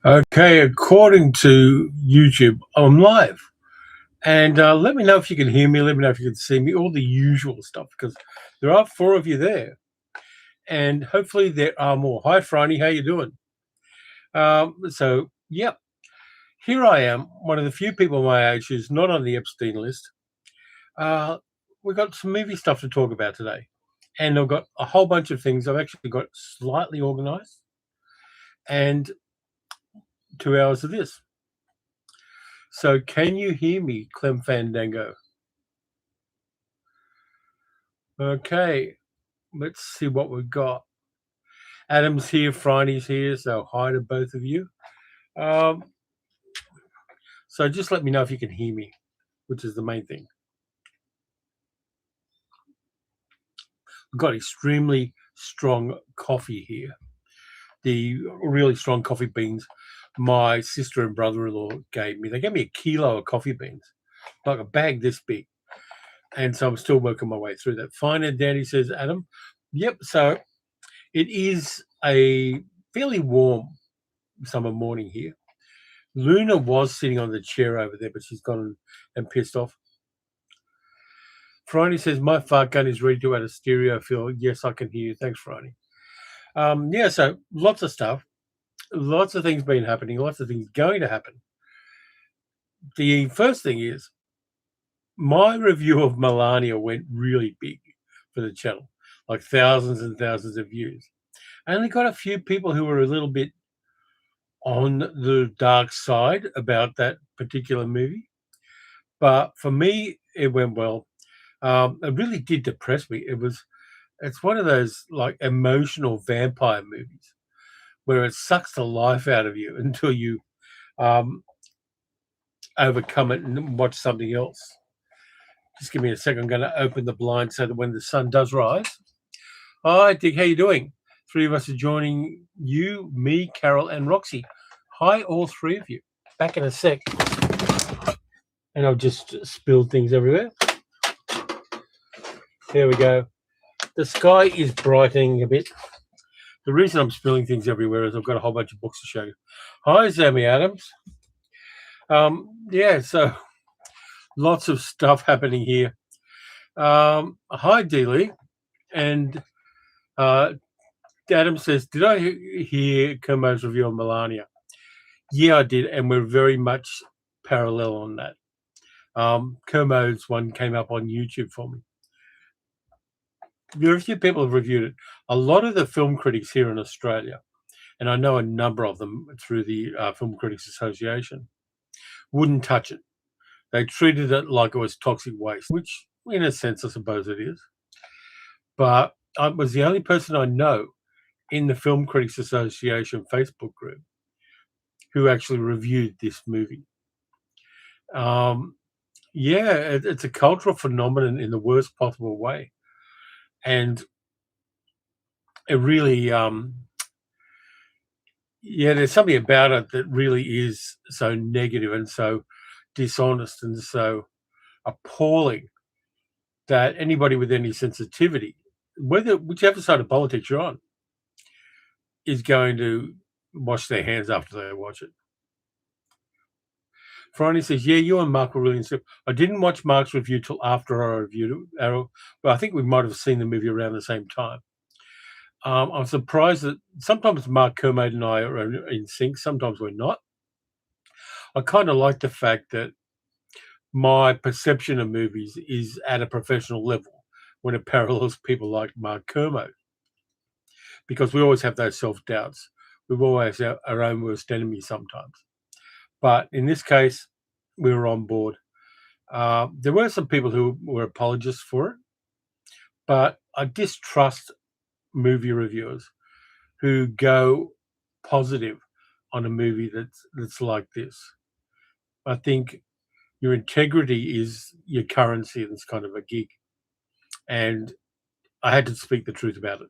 Okay, according to YouTube, I'm live. And let me know if you can hear me. Let me know if you can see me, all the usual stuff, because there are 4 of you there. And hopefully there are more. Hi, Franny. How you doing? Yep, here I am, one of the few people my age who's not on the Epstein list. We've got some movie stuff to talk about today. And I've got a whole bunch of things. I've actually got slightly organized. And 2 hours of this. So can you hear me, Clem Fandango? Okay, let's see what we've got. Adam's here, Friny's here, so hi to both of you. So just let me know if you can hear me, which is the main thing. I've got extremely strong coffee here. The really strong coffee beans my sister and brother-in-law gave me. They gave me a kilo of coffee beans, like a bag this big. And so I'm still working my way through that. Fine, and Danny says, Adam, yep, so it is a fairly warm summer morning here. Luna was sitting on the chair over there, but she's gone and pissed off. Friday says, my fart gun is ready to add a stereo field. Yes, I can hear you. Thanks, Friday. Yeah, so lots of stuff. Lots of things been happening. Lots of things going to happen. The first thing is my review of Melania went really big for the channel, like thousands and thousands of views. I only got a few people who were a little bit on the dark side about that particular movie. But for me, it went well. It really did depress me. It's one of those like emotional vampire movies where it sucks the life out of you until you overcome it and watch something else. Just give me a second. I'm going to open the blind so that when the sun does rise. Hi, Dick. How you doing? 3 of us are joining you, me, Carol, and Roxy. Hi, all 3 of you. Back in a sec. And I've just spilled things everywhere. There we go. The sky is brightening a bit. The reason I'm spilling things everywhere is I've got a whole bunch of books to show you. Hi, Sammy Adams. Yeah, so lots of stuff happening here. Hi, Dealey. And Adam says, did I hear Kermo's review on Melania? Yeah, I did, and we're very much parallel on that. Kermo's one came up on YouTube for me. There are a few people have reviewed it. A lot of the film critics here in Australia, and I know a number of them through the Film Critics Association, wouldn't touch it. They treated it like it was toxic waste, which in a sense I suppose it is. But I was the only person I know in the Film Critics Association Facebook group who actually reviewed this movie. Yeah, it's a cultural phenomenon in the worst possible way. And it really, yeah, there's something about it that really is so negative and so dishonest and so appalling that anybody with any sensitivity, whichever side of politics you're on, is going to wash their hands after they watch it. Friday says, yeah, you and Mark were really interested. I didn't watch Mark's review till after I reviewed it, but I think we might have seen the movie around the same time. I'm surprised that sometimes Mark Kermode and I are in sync, sometimes we're not. I kind of like the fact that my perception of movies is at a professional level when it parallels people like Mark Kermode, because we always have those self-doubts. We've always our own worst enemy sometimes. But in this case, we were on board. There were some people who were apologists for it, but I distrust movie reviewers who go positive on a movie that's like this. I think your integrity is your currency in this kind of a gig. And I had to speak the truth about it.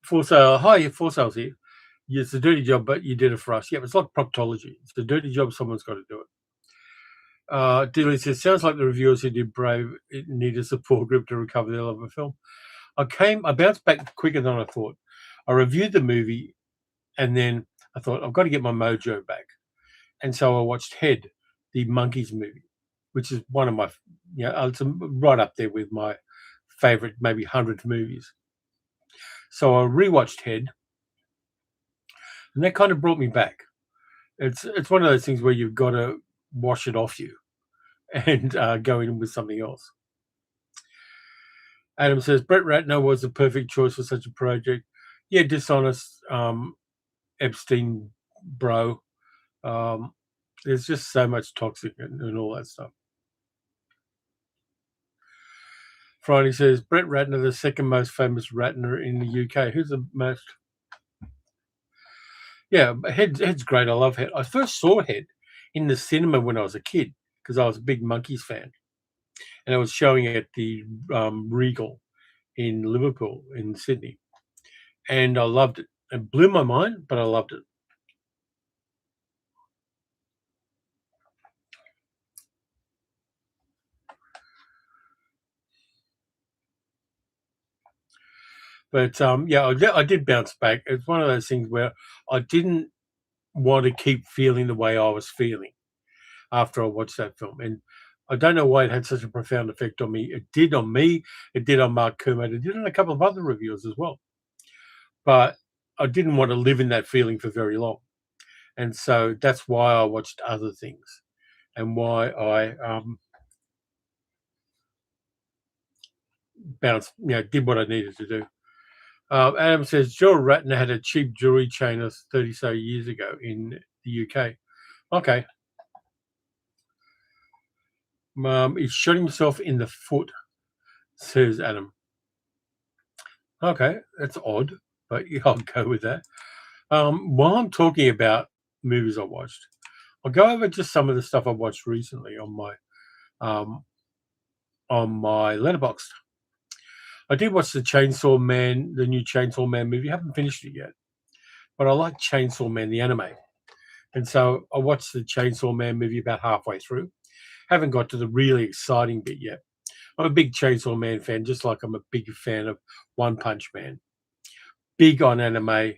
For sale. Hi, for sales here. It's a dirty job, but you did it for us. Yeah, it's like proctology. It's a dirty job. Someone's got to do it. Dilly says, sounds like the reviewers who did Brave need a support group to recover their love of film. I bounced back quicker than I thought. I reviewed the movie, and then I thought, I've got to get my mojo back. And so I watched Head, the Monkeys movie, which is one of my, it's right up there with my favorite, maybe 100 movies. So I rewatched Head, and that kind of brought me back. It's one of those things where you've got to wash it off you and go in with something else. Adam says Brett Ratner was the perfect choice for such a project. Yeah, dishonest, Epstein bro. There's just so much toxic and all that stuff. Friday says Brett Ratner, the second most famous Ratner in the UK. Who's the most? Yeah, Head's great. I love Head. I first saw Head in the cinema when I was a kid because I was a big Monkeys fan, and I was showing it at the Regal in Liverpool, in Sydney, and I loved it. It blew my mind, but I loved it. But yeah, I did bounce back. It's one of those things where I didn't want to keep feeling the way I was feeling after I watched that film, and I don't know why it had such a profound effect on me. It did on me. It did on Mark Kermode. It did on a couple of other reviewers as well. But I didn't want to live in that feeling for very long, and so that's why I watched other things, and why I bounced, did what I needed to do. Adam says Gerald Ratner had a cheap jewelry chain of 30 so years ago in the UK. Okay. He shot himself in the foot, says Adam. Okay, that's odd, but yeah, I'll go with that. While I'm talking about movies I watched, I'll go over just some of the stuff I watched recently um, on my Letterboxd. I did watch the Chainsaw Man, the new Chainsaw Man movie. I haven't finished it yet, but I like Chainsaw Man, the anime. And so I watched the Chainsaw Man movie about halfway through. Haven't got to the really exciting bit yet. I'm a big Chainsaw Man fan, just like I'm a big fan of One Punch Man. Big on anime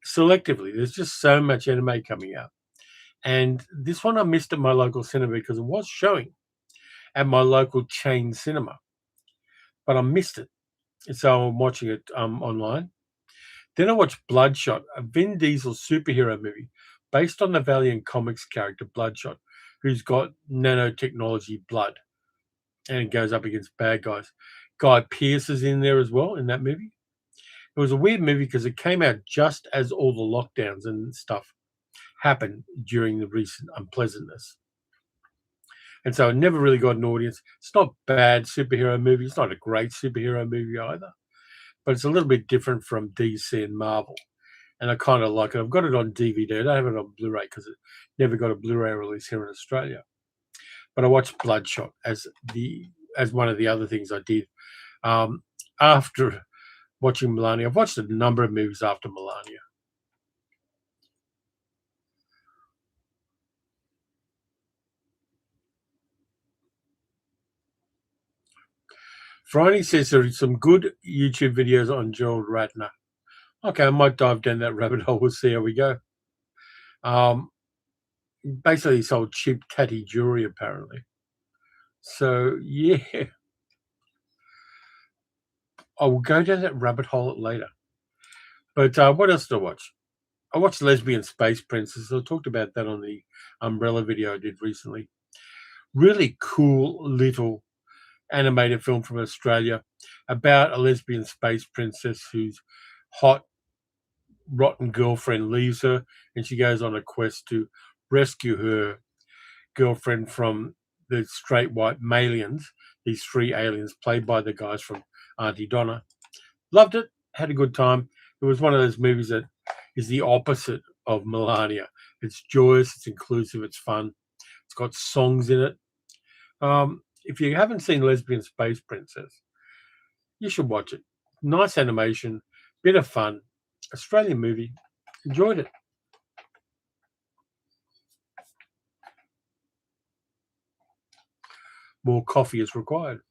selectively. There's just so much anime coming out. And this one I missed at my local cinema because it was showing at my local chain cinema, but I missed it. And so I'm watching it online. Then I watched Bloodshot, a Vin Diesel superhero movie based on the Valiant Comics character Bloodshot, who's got nanotechnology blood and it goes up against bad guys. Guy Pearce is in there as well in that movie. It was a weird movie because it came out just as all the lockdowns and stuff happened during the recent unpleasantness. And so it never really got an audience. It's not bad superhero movie. It's not a great superhero movie either, but it's a little bit different from DC and Marvel. And I kind of like it. I've got it on DVD. I don't have it on Blu-ray because it never got a Blu-ray release here in Australia. But I watched Bloodshot as one of the other things I did after watching Melania. I've watched a number of movies after Melania. Friday says there are some good YouTube videos on Gerald Ratner. Okay, I might dive down that rabbit hole. We'll see how we go. Basically, he sold cheap tatty jewelry, apparently. So, yeah, I will go down that rabbit hole later. But what else did I watch? I watched Lesbian Space Princess. I talked about that on the Umbrella video I did recently. Really cool little animated film from Australia about a lesbian space princess whose hot, rotten girlfriend leaves her, and she goes on a quest to rescue her girlfriend from the straight white Malians, these three aliens played by the guys from Auntie Donna. Loved it, had a good time. It was one of those movies that is the opposite of Melania. It's joyous, it's inclusive, it's fun. It's got songs in it. If you haven't seen Lesbian Space Princess, you should watch it. Nice animation, bit of fun. Australian movie. Enjoyed it. More coffee is required.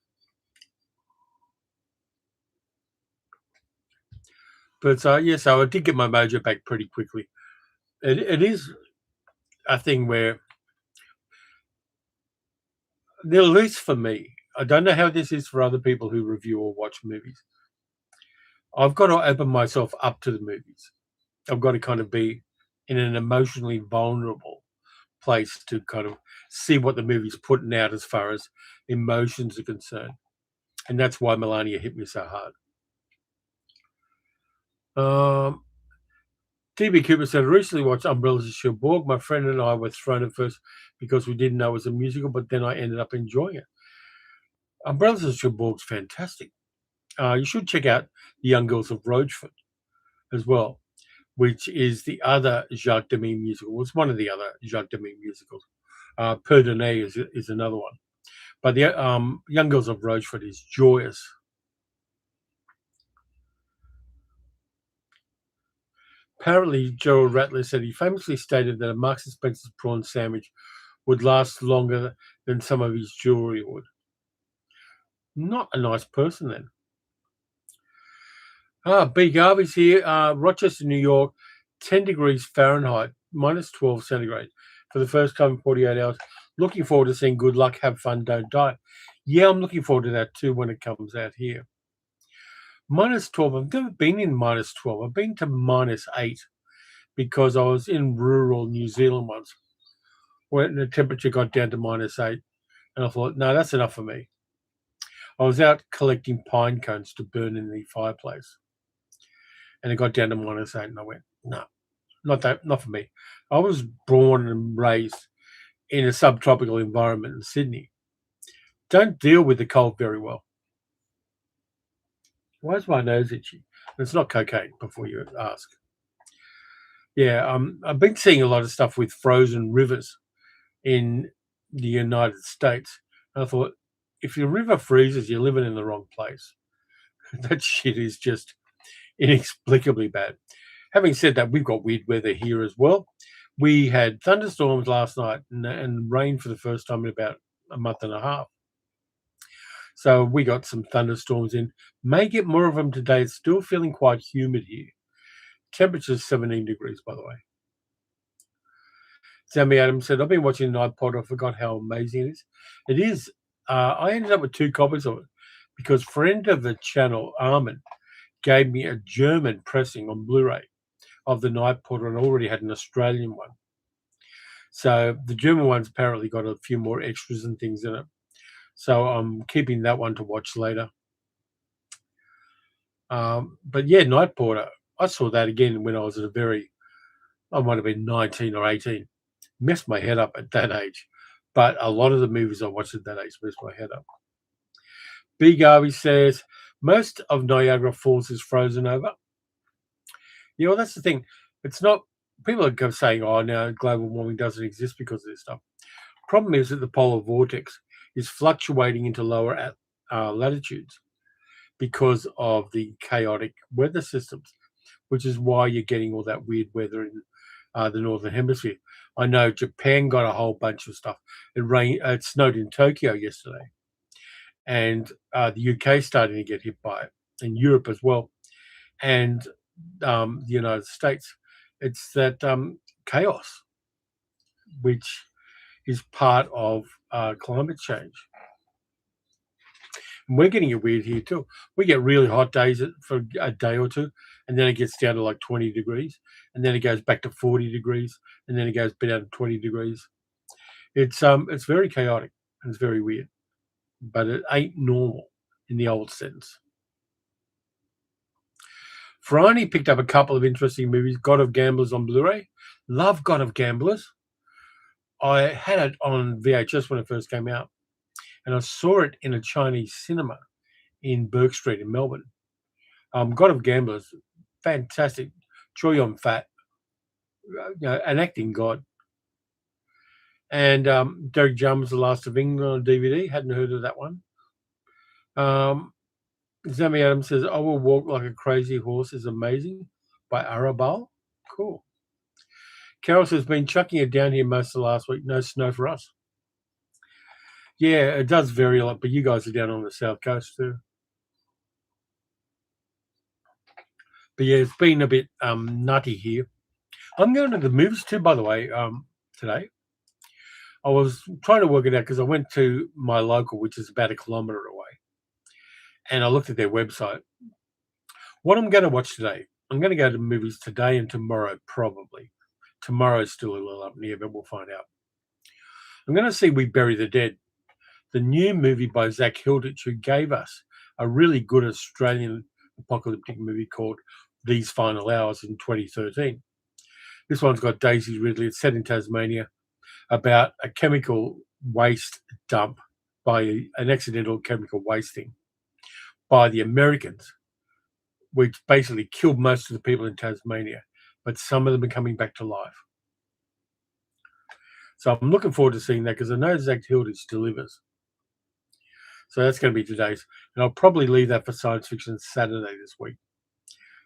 But so I did get my mojo back pretty quickly. It is a thing where, at least for me, I don't know how this is for other people who review or watch movies. I've got to open myself up to the movies. I've got to kind of be in an emotionally vulnerable place to kind of see what the movie's putting out as far as emotions are concerned. And that's why Melania hit me so hard. DB Cooper said, I recently watched Umbrellas of Cherbourg. My friend and I were thrown at first because we didn't know it was a musical, but then I ended up enjoying it. Umbrellas of Cherbourg's fantastic. You should check out The Young Girls of Rochefort as well, which is the other Jacques Demy musical. It's one of the other Jacques Demy musicals. Perdonne is another one. But the Young Girls of Rochefort is joyous. Apparently, Gerald Rattler said he famously stated that a Marks and Spencer's prawn sandwich would last longer than some of his jewelry would. Not a nice person then. B. Garvey's here. Rochester, New York, 10 degrees Fahrenheit, minus 12 centigrade for the first time in 48 hours. Looking forward to seeing Good Luck, Have Fun, Don't Die. Yeah, I'm looking forward to that too when it comes out here. Minus 12. I've never been in minus 12. I've been to minus 8 because I was in rural New Zealand once when the temperature got down to minus 8. And I thought, no, that's enough for me. I was out collecting pine cones to burn in the fireplace. And it got down to minus 8, and I went, no, not for me. I was born and raised in a subtropical environment in Sydney. Don't deal with the cold very well. Why is my nose itchy? It's not cocaine, before you ask. Yeah, I've been seeing a lot of stuff with frozen rivers in the United States. And I thought, if your river freezes, you're living in the wrong place. That shit is just inexplicably bad. Having said that, we've got weird weather here as well. We had thunderstorms last night and rain for the first time in about a month and a half. So we got some thunderstorms in. May get more of them today. It's still feeling quite humid here. Temperature's 17 degrees, by the way. Sammy Adams said, I've been watching Night Pod. I forgot how amazing it is. It is. I ended up with 2 copies of it because friend of the channel, Armin, gave me a German pressing on Blu-ray of the Night Porter, and already had an Australian one. So the German one's apparently got a few more extras and things in it. So I'm keeping that one to watch later. But yeah, Night Porter, I saw that again when I was I might have been 19 or 18. Messed my head up at that age. But a lot of the movies I watched at that age messed my head up. B. Garvey says, most of Niagara Falls is frozen over. You know, that's the thing. It's not, people are saying, oh, now global warming doesn't exist because of this stuff. Problem is that the polar vortex is fluctuating into lower latitudes because of the chaotic weather systems, which is why you're getting all that weird weather in the Northern Hemisphere. I know Japan got a whole bunch of stuff. It snowed in Tokyo yesterday. And the UK starting to get hit by it, and Europe as well. And the United States. It's that chaos, which is part of climate change. And we're getting it weird here too. We get really hot days for a day or two, and then it gets down to like 20 degrees, and then it goes back to 40 degrees, and then it goes down to 20 degrees. It's very chaotic and it's very weird, but it ain't normal in the old sense. Franny picked up a couple of interesting movies. God of Gamblers on Blu-ray. Love God of Gamblers. I had it on VHS when it first came out, and I saw it in a Chinese cinema in Burke Street in Melbourne. God of Gamblers, fantastic. Choi Yun-fat, an acting god. And Derek Jum's The Last of England on DVD. Hadn't heard of that one. Sammy Adams says, I Will Walk Like a Crazy Horse is amazing by Arabal. Cool. Carol says, been chucking it down here most of the last week. No snow for us. Yeah, it does vary a lot, but you guys are down on the south coast too. But yeah, it's been a bit nutty here. I'm going to the movies too, by the way, today. I was trying to work it out because I went to my local, which is about 1 kilometre away, and I looked at their website. What I'm going to watch today, I'm going to go to the movies today and tomorrow, probably. Tomorrow's still a little up near, but we'll find out. I'm going to see We Bury the Dead, the new movie by Zach Hilditch, who gave us a really good Australian apocalyptic movie called These Final Hours in 2013. This one's got Daisy Ridley. It's set in Tasmania about a chemical waste dump by an accidental chemical wasting by the Americans, which basically killed most of the people in Tasmania, but some of them are coming back to life. So I'm looking forward to seeing that because I know Zach Hilditch delivers. So that's going to be today's. And I'll probably leave that for Science Fiction Saturday this week.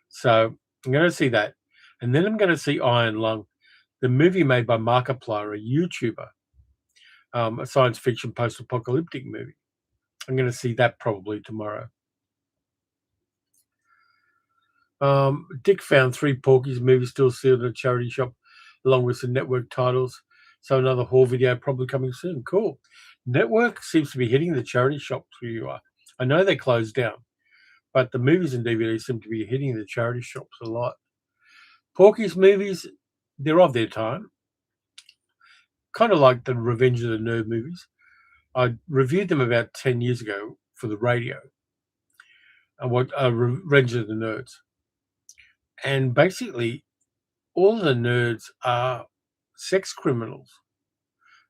So I'm going to see that. And then I'm going to see Iron Lung, the movie made by Markiplier, a YouTuber, a science fiction post-apocalyptic movie. I'm going to see that probably tomorrow. Dick found 3 Porky's movies still sealed at a charity shop, along with some network titles. So another haul video probably coming soon. Cool. Network seems to be hitting the charity shops where you are. I know they closed down, but the movies and DVDs seem to be hitting the charity shops a lot. Porky's movies, they're of their time. Kind of like the Revenge of the Nerd movies. I reviewed them about 10 years ago for the radio. Revenge of the Nerds. And basically, all the nerds are sex criminals.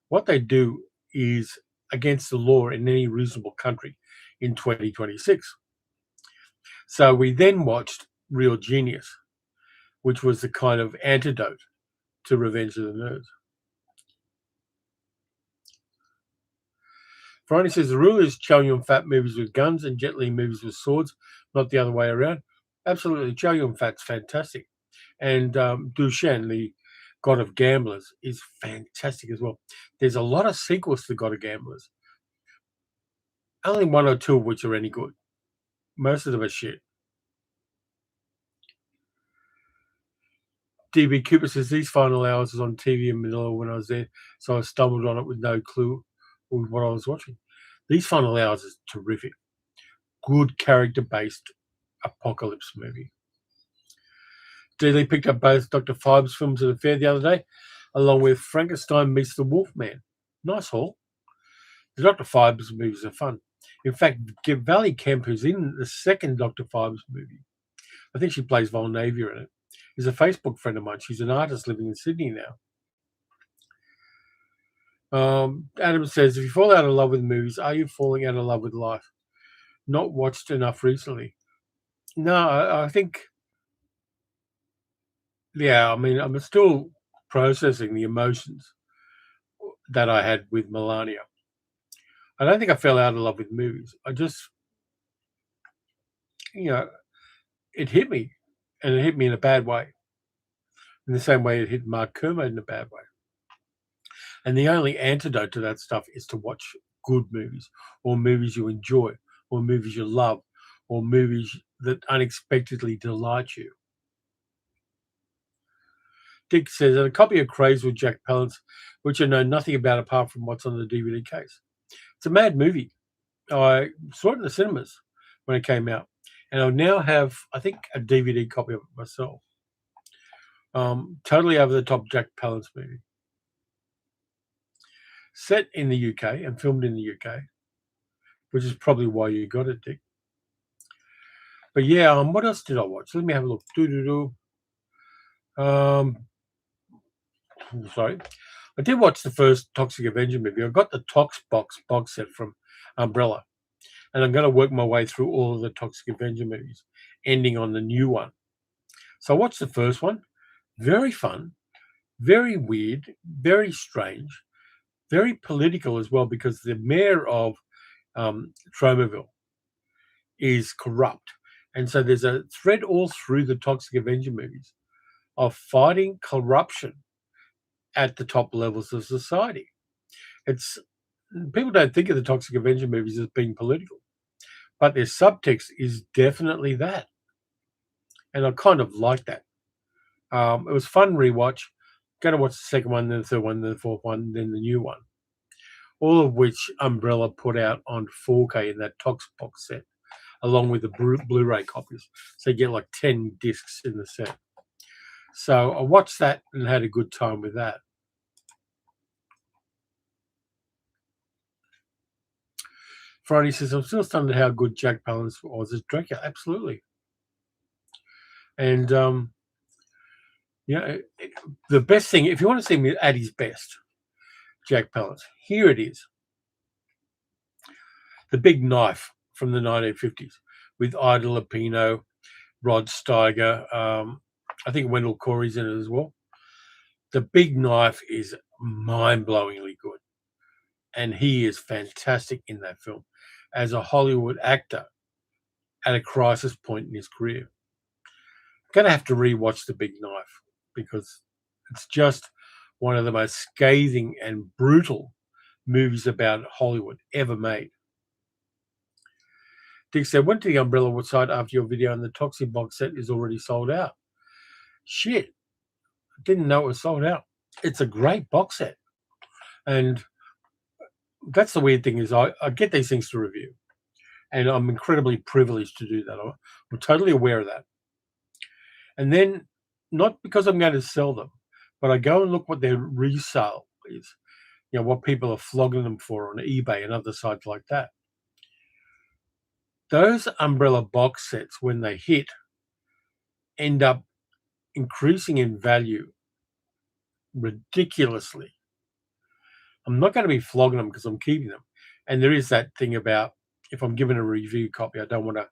What they do is against the law in any reasonable country in 2026. So we then watched Real Genius, which was the kind of antidote to Revenge of the Nerds. Friday says the rule is Chow Yun-Fat movies with guns and Jet Li movies with swords, not the other way around. Absolutely, Chow Yun-Fat's fantastic. And Dushan, the God of Gamblers, is fantastic as well. There's a lot of sequels to God of Gamblers. Only 1 or 2 of which are any good. Most of them are shit. DB Cooper says These Final Hours was on TV in Manila when I was there, so I stumbled on it with no clue with what I was watching. These Final Hours is terrific. Good character-based apocalypse movie. D. picked up both Dr. Phibes films at a fair the other day, along with Frankenstein Meets the Wolfman. Nice haul. The Dr. Phibes movies are fun. In fact, Valley Kemp, who's in the second Dr. Phibes movie, I think she plays Volnavia in it, is a Facebook friend of mine. She's an artist living in Sydney now. Adam says, if you fall out of love with movies, are you falling out of love with life? Not watched enough recently. No, I think, yeah, I mean, I'm still processing the emotions that I had with Melania. I don't think I fell out of love with movies. I just, it hit me, and it hit me in a bad way. In the same way it hit Mark Kermode in a bad way. And the only antidote to that stuff is to watch good movies, or movies you enjoy, or movies you love, or movies that unexpectedly delight you. Dick says, a copy of Craze with Jack Palance, which I know nothing about apart from what's on the DVD case. It's a mad movie. I saw it in the cinemas when it came out, and I now have, I think, a DVD copy of it myself. Totally over the top Jack Palance movie. Set in the UK and filmed in the UK, which is probably why you got it, Dick. But yeah, what else did I watch? Let me have a look. Sorry. I did watch the first Toxic Avenger movie. I got the Tox box set from Umbrella, and I'm going to work my way through all of the Toxic Avenger movies, ending on the new one. So I watched the first one. Very fun, very weird, very strange, very political as well, because the mayor of Tromaville is corrupt. And so there's a thread all through the Toxic Avenger movies of fighting corruption at the top levels of society. People don't think of the Toxic Avenger movies as being political, but their subtext is definitely that. and I kind of liked that. It was fun rewatch. Going to watch the second one, then the third one, then the fourth one, then the new one. All of which Umbrella put out on 4K in that Tox box set, along with the Blu-ray copies. So you get like 10 discs in the set. So I watched that and had a good time with that. Friday says, I'm still stunned at how good Jack Palance was as Dracula. Absolutely. And, the best thing, if you want to see him at his best, Jack Palance, here it is. The Big Knife from the 1950s with Ida Lupino, Rod Steiger. I think Wendell Corey's in it as well. The Big Knife is mind-blowingly good. And he is fantastic in that film as a Hollywood actor at a crisis point in his career. I'm going to have to rewatch The Big Knife because it's just one of the most scathing and brutal movies about Hollywood ever made. Dick said, went to the Umbrella website after your video and the Toxic box set is already sold out. Shit. I didn't know it was sold out. It's a great box set. And that's the weird thing is I get these things to review. And I'm incredibly privileged to do that. I'm totally aware of that. And then, not because I'm going to sell them, but I go and look what their resale is. What people are flogging them for on eBay and other sites like that. Those Umbrella box sets, when they hit, end up increasing in value ridiculously. I'm not going to be flogging them because I'm keeping them. And there is that thing about if I'm given a review copy, I don't want to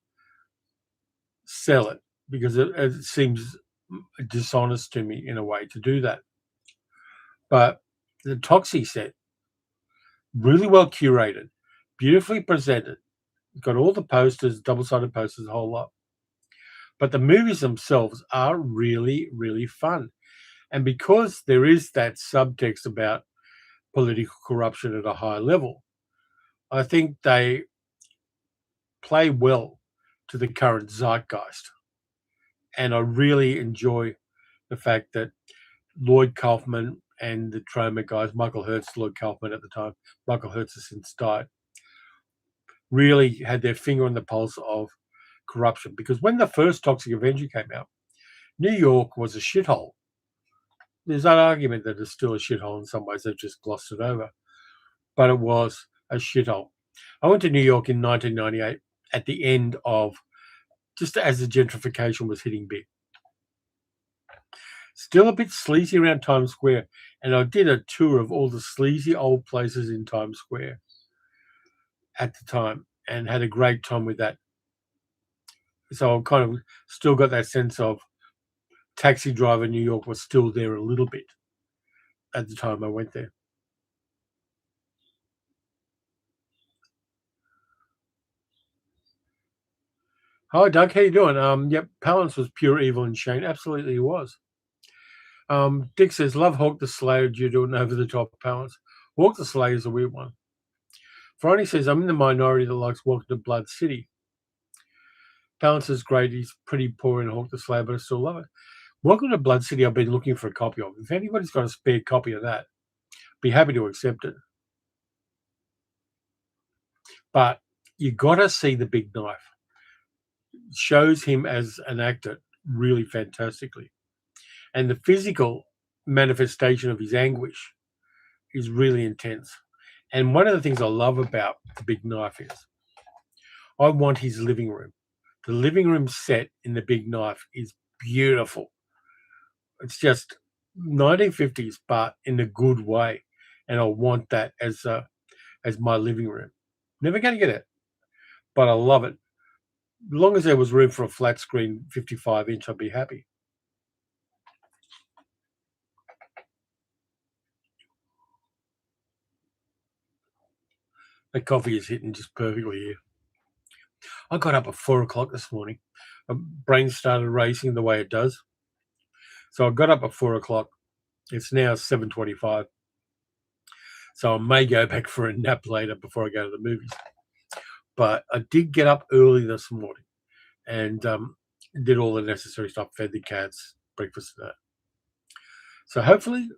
sell it because it seems dishonest to me in a way to do that. But the Toxie set, really well curated, beautifully presented, got all the posters, double-sided posters, a whole lot. But the movies themselves are really, really fun. And because there is that subtext about political corruption at a high level, I think they play well to the current zeitgeist. And I really enjoy the fact that Lloyd Kaufman and the Troma guys, Michael Hertz, Lloyd Kaufman at the time, Michael Hertz has since died, really had their finger on the pulse of corruption. Because when the first Toxic Avenger came out, New York was a shithole. There's that argument that it's still a shithole in some ways. They've just glossed it over. But it was a shithole. I went to New York in 1998 at the end of, just as the gentrification was hitting big. Still a bit sleazy around Times Square. And I did a tour of all the sleazy old places in Times Square at the time and had a great time with that. So I kind of still got that sense of Taxi Driver New York was still there a little bit at the time I went there. Hi, Doug. How you doing? Yep, Palance was pure evil and Shane. Absolutely he was. Dick says, love Hawk the Slayer due to an over-the-top Palance. Hawk the Slayer is a weird one. Friday says, I'm in the minority that likes Welcome to Blood City. Palance is great. He's pretty poor in Hawk the Slayer, but I still love it. Welcome to Blood City, I've been looking for a copy of. If anybody's got a spare copy of that, be happy to accept it. But you got to see The Big Knife. It shows him as an actor really fantastically. And the physical manifestation of his anguish is really intense. And one of the things I love about The Big Knife is I want his living room. The living room set in The Big Knife is beautiful. It's just 1950s, but in a good way. And I want that as my living room. Never going to get it, but I love it. As long as there was room for a flat screen 55-inch, I'd be happy. The coffee is hitting just perfectly here. I got up at 4 o'clock this morning. My brain started racing the way it does. So I got up at 4 o'clock. It's now 7:25. So I may go back for a nap later before I go to the movies. But I did get up early this morning and did all the necessary stuff, fed the cats, breakfast and that. So hopefully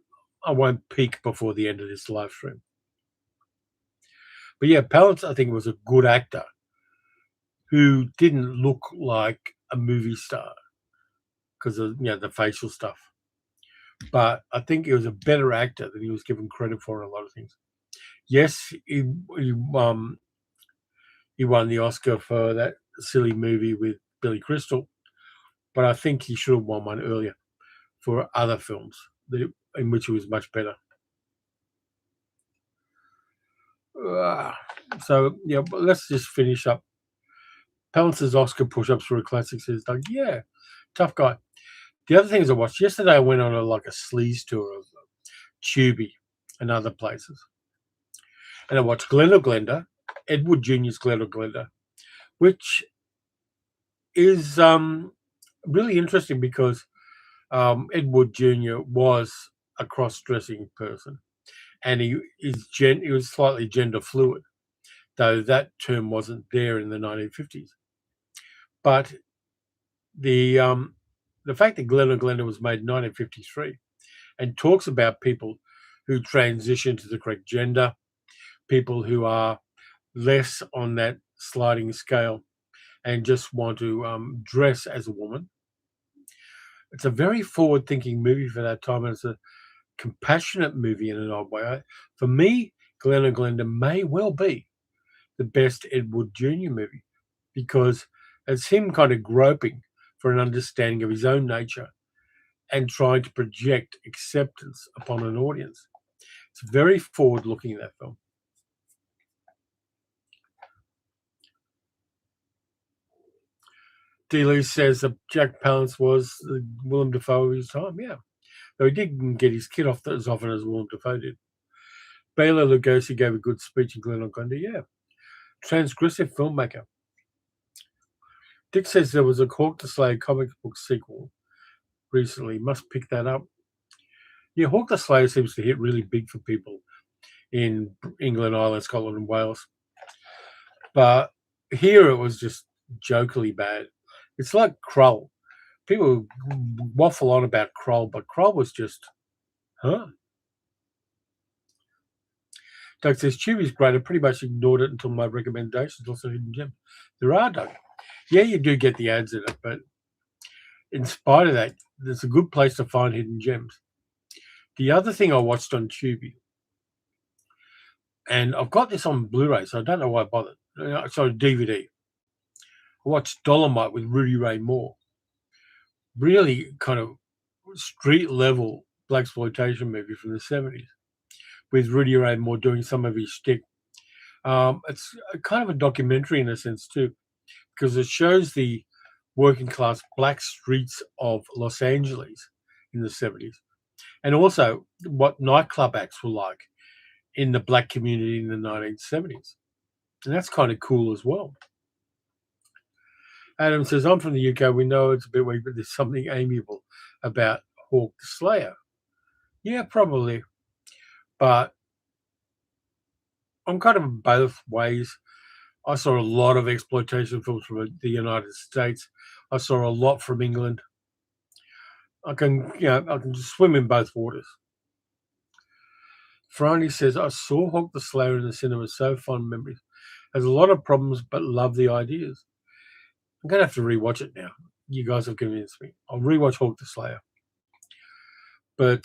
I won't peak before the end of this live stream. But yeah, Palance, I think, was a good actor who didn't look like a movie star because of the facial stuff. But I think he was a better actor than he was given credit for in a lot of things. Yes, he won the Oscar for that silly movie with Billy Crystal, but I think he should have won one earlier for other films in which he was much better. So yeah, but let's just finish up. Palance's Oscar push-ups for a classic, says Doug. Yeah, tough guy. The other things I watched yesterday, I went on a sleaze tour of Tubi and other places, and I watched Glen or Glenda, Edward Jr.'s Glen or Glenda, which is really interesting because Edward Jr. was a cross-dressing person, and he was slightly gender fluid, though that term wasn't there in the 1950s. But the fact that Glen or Glenda was made in 1953 and talks about people who transition to the correct gender, people who are less on that sliding scale and just want to dress as a woman. It's a very forward-thinking movie for that time, and it's a compassionate movie in an odd way. For me, Glen or Glenda may well be the best Edward Jr. movie because it's him kind of groping for an understanding of his own nature and trying to project acceptance upon an audience. It's very forward-looking, that film. D. says that Jack Palance was Willem Dafoe of his time. Yeah, though he didn't get his kid off as often as Willem Dafoe did. Bela Lugosi gave a good speech in Glen or Glenda. Yeah, transgressive filmmaker. Dick says there was a Hawk the Slayer comic book sequel recently. Must pick that up. Yeah, Hawk the Slayer seems to hit really big for people in England, Ireland, Scotland, and Wales. But here it was just jokily bad. It's like Krull. People waffle on about Krull, but Krull was just, huh? Doug says, Tubi's great. I pretty much ignored it until my recommendations. Also hidden gem. There are, Doug. Yeah, you do get the ads in it, but in spite of that, it's a good place to find hidden gems. The other thing I watched on Tubi, and I've got this on Blu-ray, so I don't know why I bothered. Sorry, DVD. I watched Dolomite with Rudy Ray Moore. Really kind of street-level blaxploitation movie from the 70s with Rudy Ray Moore doing some of his shtick. It's kind of a documentary in a sense too, because it shows the working-class black streets of Los Angeles in the 70s, and also what nightclub acts were like in the black community in the 1970s. And that's kind of cool as well. Adam says, I'm from the UK. We know it's a bit weak, but there's something amiable about Hawk the Slayer. Yeah, probably. But I'm kind of both ways. I saw a lot of exploitation films from the United States. I saw a lot from England. I can just swim in both waters. Franny says, I saw Hawk the Slayer in the cinema, so fond memories. Has a lot of problems, but love the ideas. I'm going to have to rewatch it now. You guys have convinced me. I'll rewatch Hawk the Slayer. But,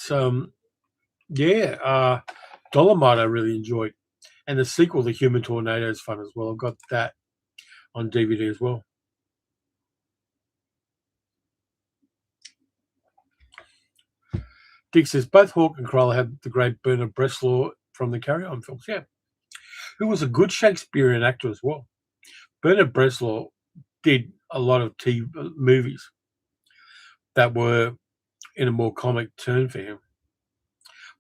Dolomite I really enjoyed. And the sequel, The Human Tornado, is fun as well. I've got that on DVD as well. Dick says, both Hawke and Krull had the great Bernard Bresslaw from the Carry On films. Yeah. Who was a good Shakespearean actor as well. Bernard Bresslaw did a lot of TV movies that were in a more comic turn for him.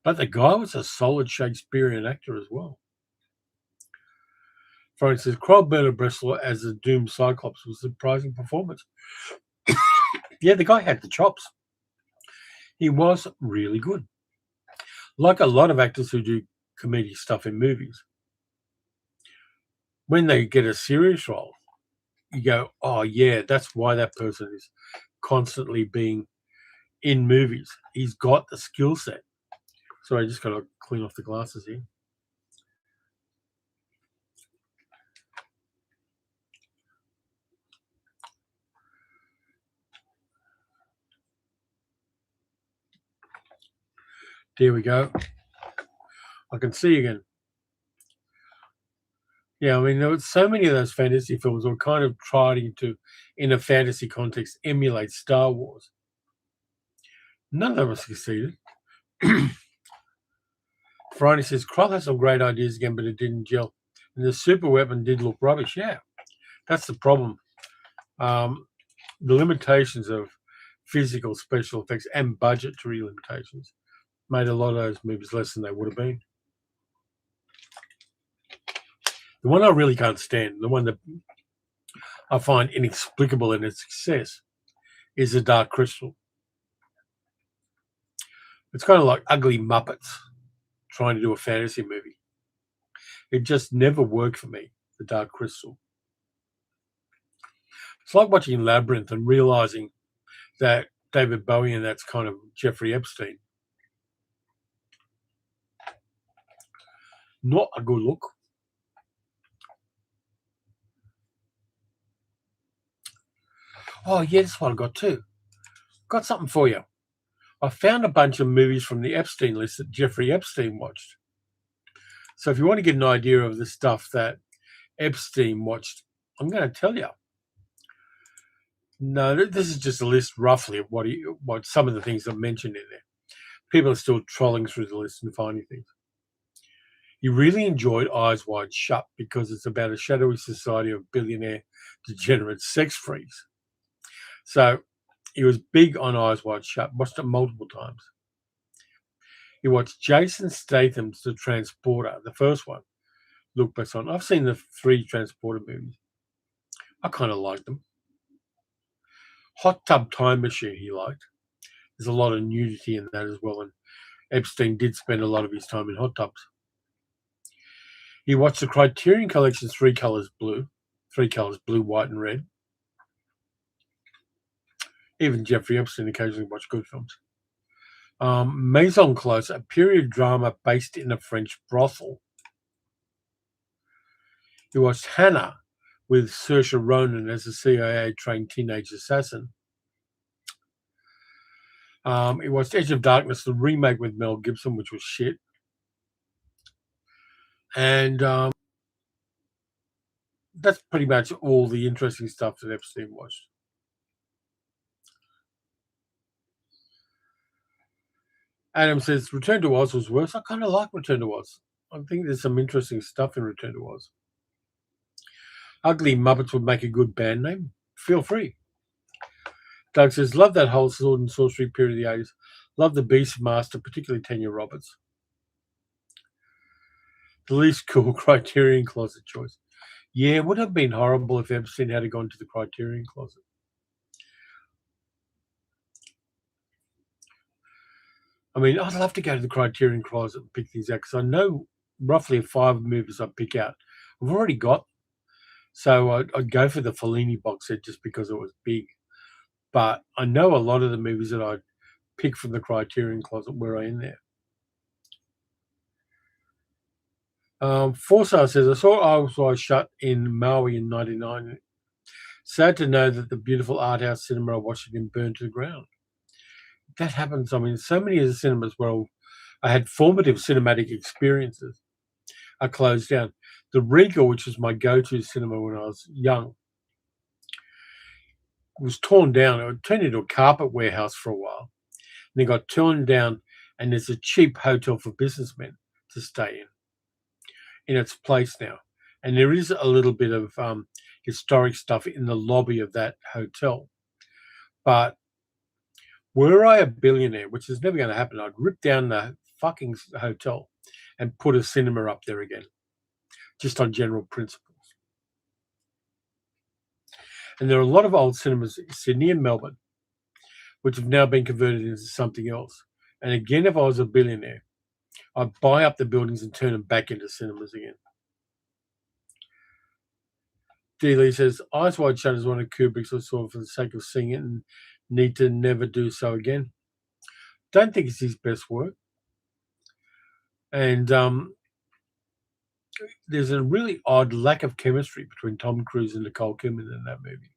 But the guy was a solid Shakespearean actor as well. For instance, Krull Bernard Bresslaw as the Doom Cyclops was a surprising performance. Yeah, the guy had the chops. He was really good. Like a lot of actors who do comedic stuff in movies, when they get a serious role, you go, oh yeah, that's why that person is constantly being in movies. He's got the skill set. So I just got to clean off the glasses here. There we go. I can see again. Yeah, I mean, there was so many of those fantasy films were kind of trying to, in a fantasy context, emulate Star Wars. None of them succeeded. Friday says, Kroll has some great ideas again, but it didn't gel. And the super weapon did look rubbish. Yeah, that's the problem. The limitations of physical special effects and budgetary limitations made a lot of those movies less than they would have been. The one I really can't stand, the one that I find inexplicable in its success, is The Dark Crystal. It's kind of like ugly Muppets trying to do a fantasy movie. It just never worked for me, The Dark Crystal. It's like watching Labyrinth and realizing that David Bowie and that's kind of Jeffrey Epstein. Not a good look. Oh, yeah, that's what I got too. Got something for you. I found a bunch of movies from the Epstein list that Jeffrey Epstein watched. So if you want to get an idea of the stuff that Epstein watched, I'm going to tell you. No, this is just a list roughly of what some of the things I've mentioned in there. People are still trolling through the list and finding things. He really enjoyed Eyes Wide Shut because it's about a shadowy society of billionaire degenerate sex freaks. So he was big on Eyes Wide Shut, watched it multiple times. He watched Jason Statham's The Transporter, the first one, Luc Besson. I've seen the 3 Transporter movies. I kind of liked them. Hot Tub Time Machine he liked. There's a lot of nudity in that as well, and Epstein did spend a lot of his time in hot tubs. He watched the Criterion Collection's 3 colors, blue, white, and red. Even Jeffrey Epstein occasionally watched good films. Maison Close, a period drama based in a French brothel. He watched Hannah with Saoirse Ronan as a CIA-trained teenage assassin. He watched Edge of Darkness, the remake with Mel Gibson, which was shit. And that's pretty much all the interesting stuff that Epstein watched. Adam says, Return to Oz was worse. I kind of like Return to Oz. I think there's some interesting stuff in Return to Oz. Ugly Muppets would make a good band name. Feel free. Doug says, love that whole sword and sorcery period of the 80s. Love the Beastmaster, particularly Tanya Roberts. The least cool Criterion Closet choice. Yeah, it would have been horrible if Epstein had gone to the Criterion Closet. I mean, I'd love to go to the Criterion Closet and pick things out because I know roughly 5 movies I pick out. I've already got. So I'd go for the Fellini box set just because it was big. But I know a lot of the movies that I'd pick from the Criterion Closet were in there. Forsyth says, I saw Eyes Wide Shut in Maui in 1999. Sad to know that the beautiful art house cinema I watched it in burned to the ground. That happens. I mean, so many of the cinemas where I had formative cinematic experiences are closed down. The Regal, which was my go-to cinema when I was young, was torn down. It turned into a carpet warehouse for a while. And it got torn down, and there's a cheap hotel for businessmen to stay in its place now. And there is a little bit of historic stuff in the lobby of that hotel. But were I a billionaire, which is never going to happen, I'd rip down the fucking hotel and put a cinema up there again, just on general principles. And there are a lot of old cinemas in Sydney and Melbourne, which have now been converted into something else. And again, if I was a billionaire, I'd buy up the buildings and turn them back into cinemas again. D. Lee says, Eyes Wide Shut is one of Kubrick's I saw for the sake of seeing it and need to never do so again. Don't think it's his best work. And there's a really odd lack of chemistry between Tom Cruise and Nicole Kidman in that movie,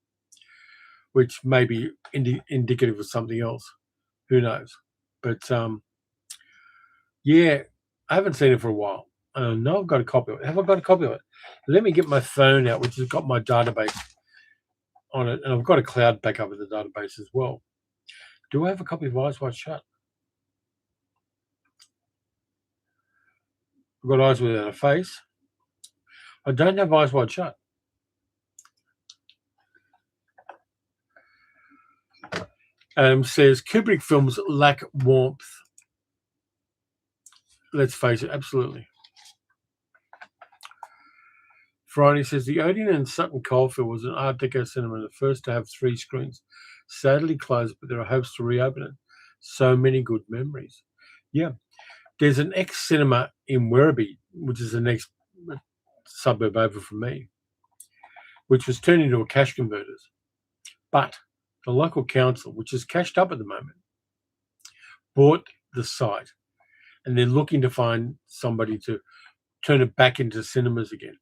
which may be indicative of something else. Who knows? But yeah, I haven't seen it for a while. I know I've got a copy of it. Have I got a copy of it? Let me get my phone out, which has got my database on it, and I've got a cloud backup of the database as well. Do I have a copy of Eyes Wide Shut? I've got Eyes Without a Face. I don't have Eyes Wide Shut. Says Kubrick films lack warmth. Let's face it, absolutely. Friday says the Odeon in Sutton Coldfield was an Art Deco cinema, the first to have 3 screens. Sadly closed, but there are hopes to reopen it. So many good memories. Yeah. There's an ex-cinema in Werribee, which is the next suburb over from me, which was turned into a cash converters. But the local council, which is cashed up at the moment, bought the site, and they're looking to find somebody to turn it back into cinemas again.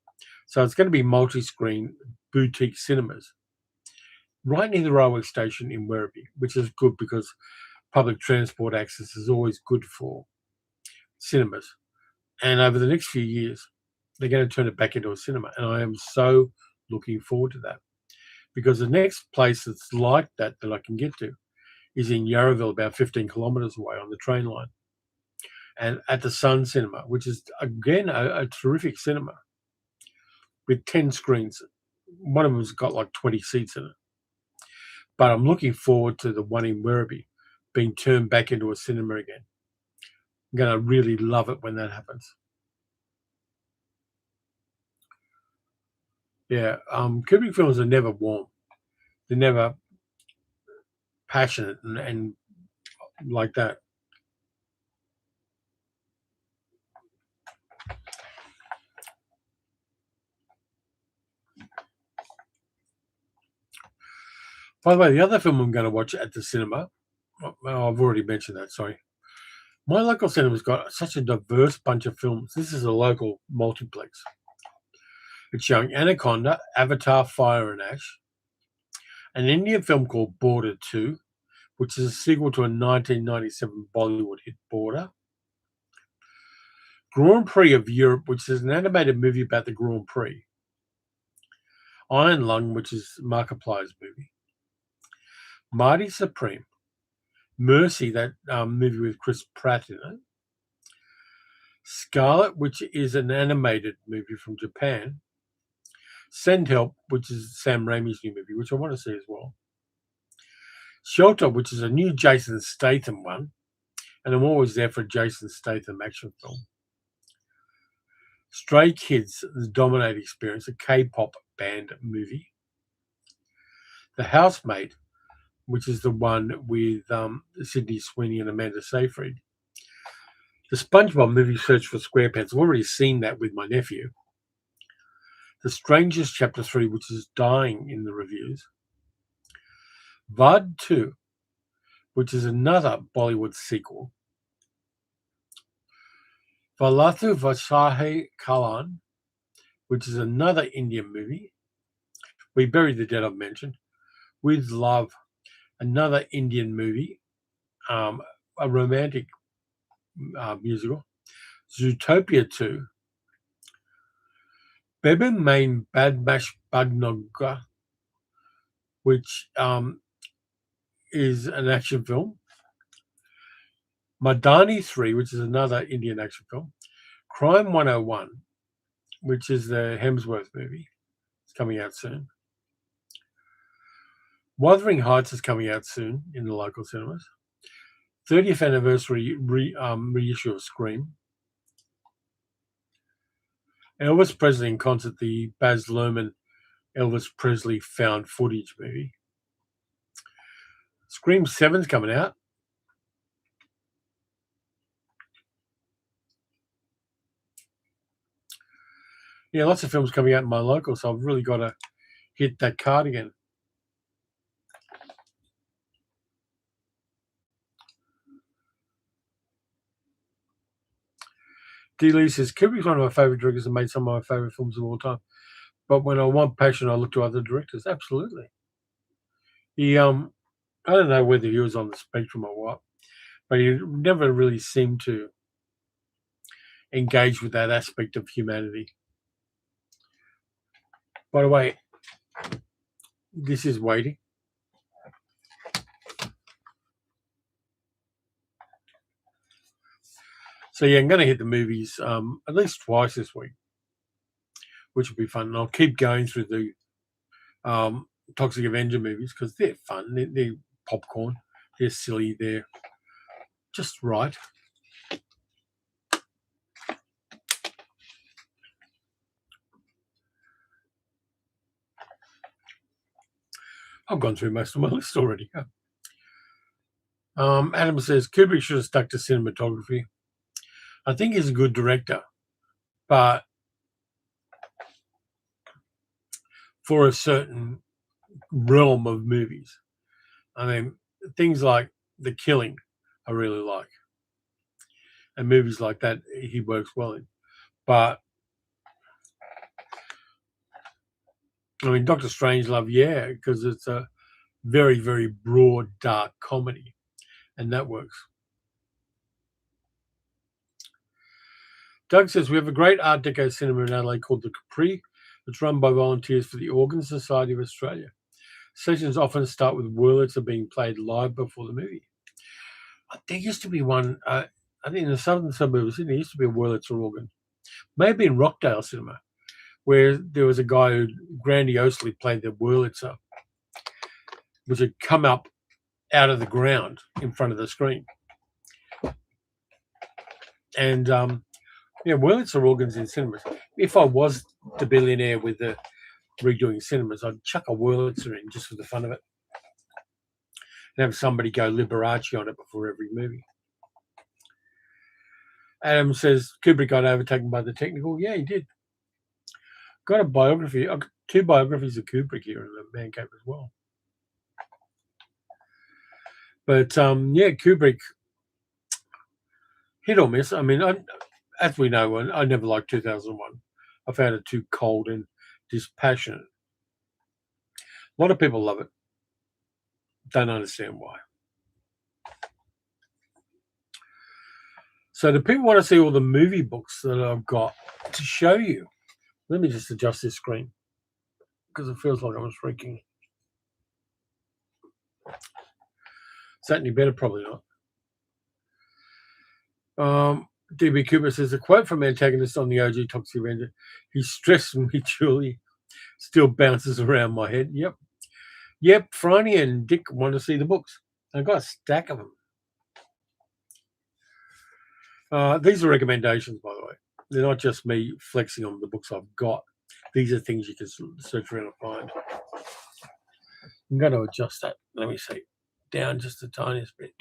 So it's going to be multi-screen boutique cinemas right near the railway station in Werribee, which is good because public transport access is always good for cinemas. And over the next few years, they're going to turn it back into a cinema. And I am so looking forward to that, because the next place that's like that I can get to is in Yarraville, about 15 kilometres away on the train line, and at the Sun Cinema, which is, again, a terrific cinema with 10 screens. One of them's got like 20 seats in it. But I'm looking forward to the one in Werribee being turned back into a cinema again. I'm going to really love it when that happens. Yeah, Kubrick films are never warm. They're never passionate and like that. By the way, the other film I'm going to watch at the cinema, well, I've already mentioned that, sorry. My local cinema's got such a diverse bunch of films. This is a local multiplex. It's showing Anaconda, Avatar, Fire and Ash, an Indian film called Border 2, which is a sequel to a 1997 Bollywood hit Border, Grand Prix of Europe, which is an animated movie about the Grand Prix, Iron Lung, which is Markiplier's movie, Marty Supreme, Mercy, that movie with Chris Pratt in it, Scarlet, which is an animated movie from Japan, Send Help, which is Sam Raimi's new movie, which I want to see as well, Shelter, which is a new Jason Statham one, and I'm always there for a Jason Statham action film, Stray Kids, The Dominate Experience, a K-pop band movie, The Housemate, which is the one with Sydney Sweeney and Amanda Seyfried, the SpongeBob movie Search for SquarePants. I've already seen that with my nephew. The Strangers Chapter 3, which is dying in the reviews. Vad 2, which is another Bollywood sequel. Valathu Vasahe Kalan, which is another Indian movie. We Bury the Dead, I've mentioned. With Love, another Indian movie, a romantic musical. Zootopia 2. Bebe Main Badmash Bagnoga, which is an action film. Madani 3, which is another Indian action film. Crime 101, which is the Hemsworth movie. It's coming out soon. Wuthering Heights is coming out soon in the local cinemas. 30th anniversary reissue of Scream. Elvis Presley in concert, the Baz Luhrmann Elvis Presley found footage movie. Scream 7's coming out. Yeah, lots of films coming out in my local, so I've really got to hit that card again. D. Lee says, Kubrick's one of my favourite directors and made some of my favourite films of all time. But when I want passion, I look to other directors. Absolutely. He, I don't know whether he was on the spectrum or what, but he never really seemed to engage with that aspect of humanity. By the way, this is waiting. So yeah, I'm going to hit the movies at least twice this week, which will be fun. And I'll keep going through the Toxic Avenger movies because they're fun. They're popcorn. They're silly. They're just right. I've gone through most of my list already. Adam says Kubrick should have stuck to cinematography. I think he's a good director, but for a certain realm of movies. I mean, things like The Killing, I really like. And movies like that, he works well in. But, I mean, Dr. Strangelove, yeah, because it's a very, very broad, dark comedy. And that works. Doug says, we have a great Art Deco cinema in Adelaide called the Capri. It's run by volunteers for the Organ Society of Australia. Sessions often start with Wurlitzer being played live before the movie. There used to be one, I think in the southern suburbs of Sydney, there used to be a Wurlitzer organ. Maybe in Rockdale Cinema, where there was a guy who grandiosely played the Wurlitzer, which had come up out of the ground in front of the screen. And, Wurlitzer organs in cinemas. If I was the billionaire with the redoing cinemas, I'd chuck a Wurlitzer in just for the fun of it. And have somebody go Liberace on it before every movie. Adam says Kubrick got overtaken by the technical. Yeah, he did. Got a biography, 2 biographies of Kubrick here in the Man Cave as well. But Kubrick, hit or miss. I mean, as we know, I never liked 2001. I found it too cold and dispassionate. A lot of people love it. Don't understand why. So do people want to see all the movie books that I've got to show you? Let me just adjust this screen because it feels like I'm shrinking. Is that any better? Probably not. DB Cooper says, a quote from antagonist on the OG Toxic Avenger, he stressed me, Julie, still bounces around my head. Yep, Franny and Dick want to see the books. I've got a stack of them. These are recommendations, by the way. They're not just me flexing on the books I've got. These are things you can search around and find. I'm going to adjust that. Let me see. Down just the tiniest bit.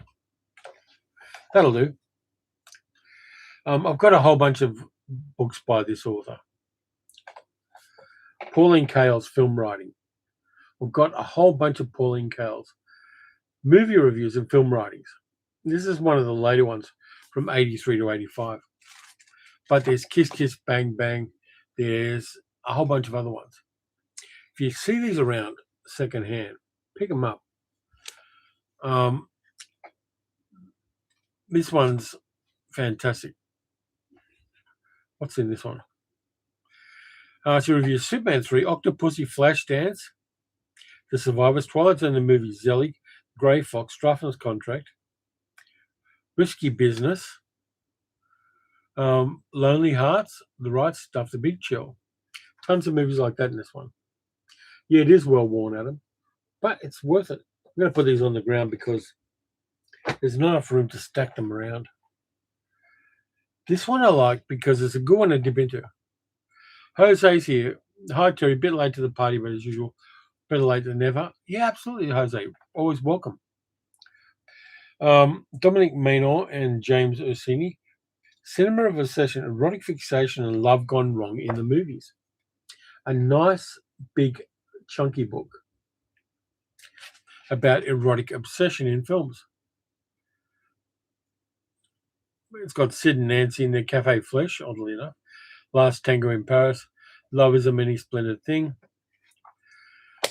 That'll do. I've got a whole bunch of books by this author. Pauline Kael's film writing. I've got a whole bunch of Pauline Kael's movie reviews and film writings. This is one of the later ones from 83 to 85. But there's Kiss Kiss Bang Bang. There's a whole bunch of other ones. If you see these around secondhand, pick them up. This one's fantastic. What's in this one? She reviews Superman 3, Octopussy, Flashdance, The Survivors, Twilight Zone, the movie, Zelly, Grey Fox, Draftsman's Contract, Risky Business, Lonely Hearts, The Right Stuff, The Big Chill. Tons of movies like that in this one. Yeah, it is well worn, Adam, but it's worth it. I'm going to put these on the ground because there's not enough room to stack them around. This one I like because it's a good one to dip into. Jose's here. Hi, Terry. Bit late to the party, but as usual, better late than never. Yeah, absolutely, Jose. Always welcome. Dominic Maynor and James Ursini. Cinema of Obsession, Erotic Fixation, and Love Gone Wrong in the Movies. A nice, big chunky book about erotic obsession in films. It's got Sid and Nancy in their Cafe Flesh, oddly enough. Last Tango in Paris. Love is a Many Splendid Thing.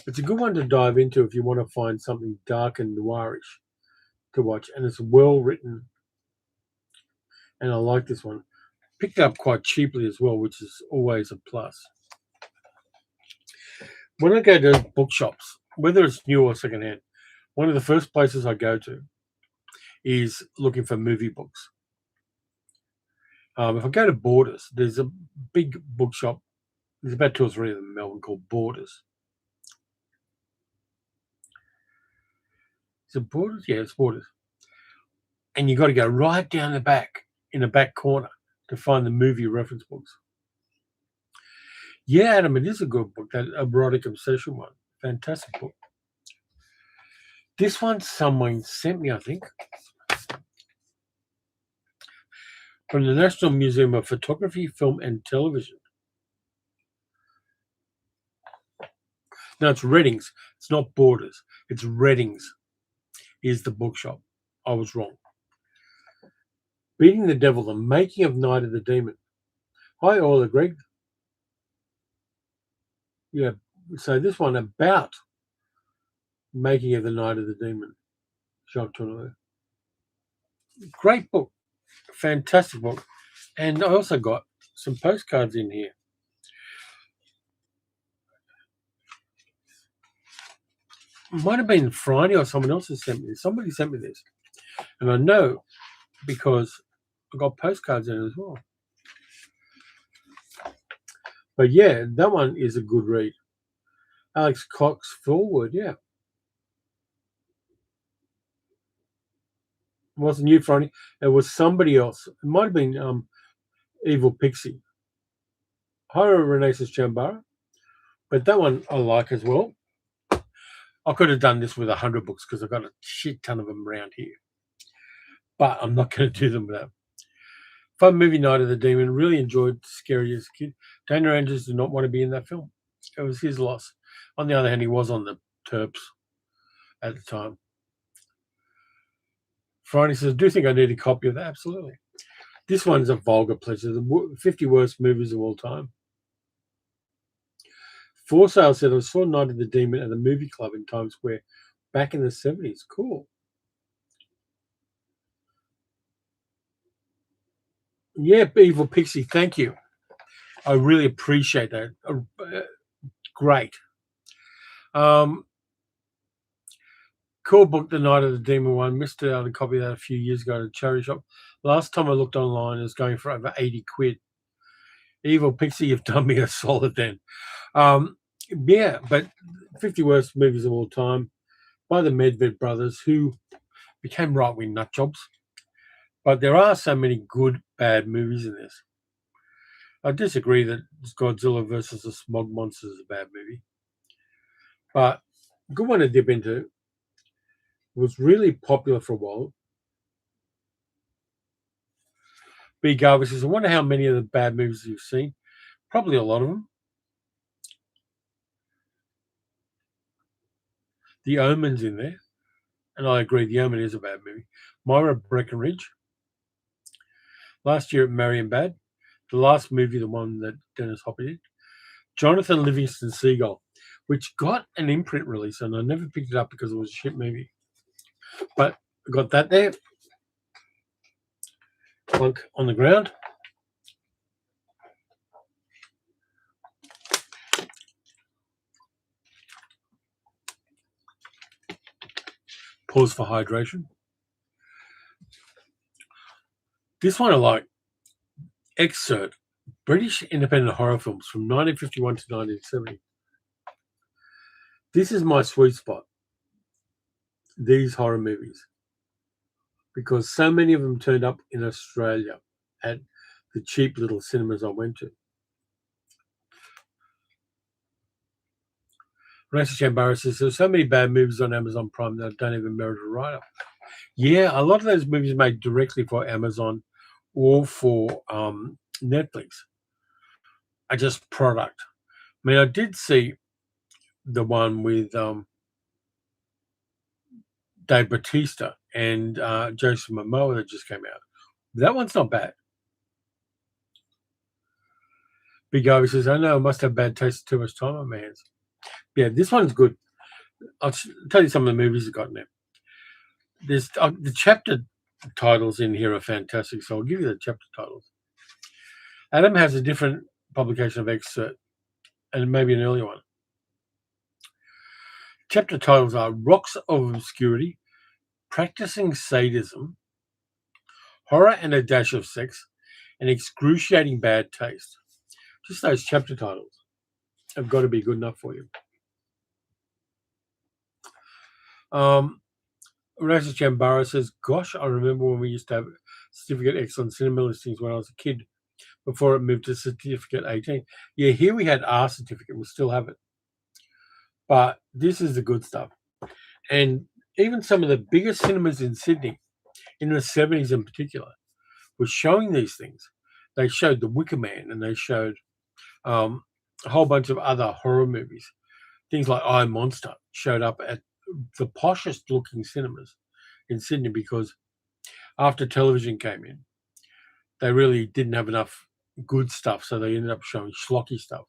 It's a good one to dive into if you want to find something dark and noirish to watch, and it's well written. And I like this one. Picked it up quite cheaply as well, which is always a plus. When I go to bookshops, whether it's new or secondhand, one of the first places I go to is looking for movie books. If I go to Borders, there's a big bookshop. There's about 2 or 3 of them in Melbourne called Borders. Is it Borders? Yeah, it's Borders. And you've got to go right down the back, in the back corner, to find the movie reference books. Yeah, Adam, it is a good book, that erotic obsession one. Fantastic book. This one someone sent me, I think, from the National Museum of Photography, Film and Television. No, it's Reddings. It's not Borders. It's Reddings is the bookshop. I was wrong. Beating the Devil, the Making of Night of the Demon. Hi, Ola Greg. Yeah, so this one about Making of the Night of the Demon. Jacques Tourneur. Great book. Fantastic book. And I also got some postcards in here. Might have been Friday or someone else has sent me this. Somebody sent me this. And I know because I got postcards in it as well. But yeah, that one is a good read. Alex Cox Forward, yeah. It wasn't you, Friday. It was somebody else. It might have been Evil Pixie. Horror Renaissance Chambara. But that one I like as well. I could have done this with 100 books because I've got a shit ton of them around here. But I'm not going to do them with that. Fun movie, Night of the Demon. Really enjoyed Scary as a kid. Dana Andrews did not want to be in that film. It was his loss. On the other hand, he was on the Terps at the time. Friday says, do you think I need a copy of that? Absolutely. This one's a vulgar pleasure. The 50 worst movies of all time. For Sale said, I saw Night of the Demon at the movie club in Times Square back in the 70s. Cool. Yeah, Evil Pixie, thank you. I really appreciate that. Great. Cool book, The Night of the Demon one. Missed out a copy of that a few years ago at a charity shop. Last time I looked online, it was going for over 80 quid. Evil Pixie, you've done me a solid then. Yeah, but 50 worst movies of all time by the Medved brothers, who became right-wing nutjobs. But there are so many good, bad movies in this. I disagree that Godzilla versus the Smog Monsters is a bad movie. But a good one to dip into. Was really popular for a while. B. Garvey says, I wonder how many of the bad movies you've seen. Probably a lot of them. The Omen's in there. And I agree, The Omen is a bad movie. Myra Breckenridge. Last year at Marienbad. The last movie, the one that Dennis Hopper did. Jonathan Livingston Seagull, which got an imprint release, and I never picked it up because it was a shit movie. But I got that there. Plunk on the ground. Pause for hydration. This one I like. Excerpt. British independent horror films from 1951 to 1970. This is my sweet spot. These horror movies. Because so many of them turned up in Australia at the cheap little cinemas I went to. Rancy Chambara says, there's so many bad movies on Amazon Prime that don't even merit a write-up. Yeah, a lot of those movies made directly for Amazon or for Netflix are just product. I mean, I did see the one with Dave Bautista and Jason Momoa that just came out. That one's not bad. Big Ivy says, I know I must have bad taste, too much time on my hands. Yeah, this one's good. I'll tell you some of the movies that got in there. There's the chapter titles in here are fantastic, so I'll give you the chapter titles. Adam has a different publication of excerpt, and maybe an earlier one. Chapter titles are Rocks of Obscurity, Practicing Sadism, Horror and a Dash of Sex, and Excruciating Bad Taste. Just those chapter titles have got to be good enough for you. Raza Chambara says, gosh, I remember when we used to have Certificate X on cinema listings when I was a kid before it moved to Certificate 18. Yeah, here we had our certificate. We still have it. But this is the good stuff. And even some of the biggest cinemas in Sydney, in the 70s in particular, were showing these things. They showed The Wicker Man, and they showed a whole bunch of other horror movies. Things like I, Monster showed up at the poshest looking cinemas in Sydney because after television came in, they really didn't have enough good stuff, so they ended up showing schlocky stuff.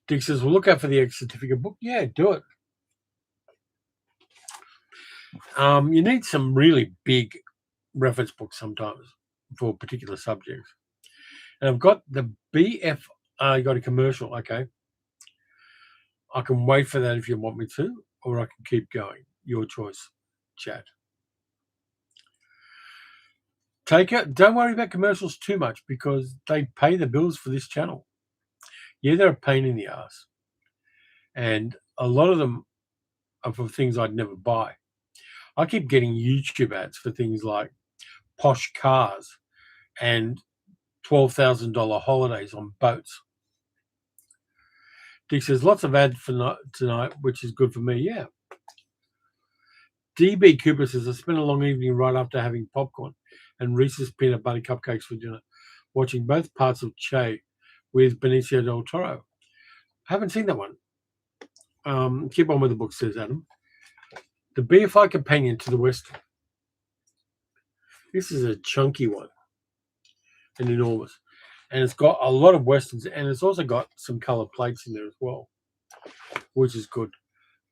Dick says, well, look out for the X certificate book. Yeah, do it. You need some really big reference books sometimes for particular subjects. And I've got the BF, you got a commercial, okay. I can wait for that if you want me to, or I can keep going. Your choice, chat. Take it. Don't worry about commercials too much because they pay the bills for this channel. Yeah, they're a pain in the ass. And a lot of them are for things I'd never buy. I keep getting YouTube ads for things like posh cars and $12,000 holidays on boats. Dick says, lots of ads for tonight, which is good for me. Yeah. DB Cooper says, I spent a long evening right after having popcorn and Reese's peanut butter cupcakes for dinner, watching both parts of Che with Benicio del Toro. I haven't seen that one. Keep on with the book, says Adam. The BFI Companion to the Western. This is a chunky one and enormous. And it's got a lot of Westerns, and it's also got some color plates in there as well, which is good.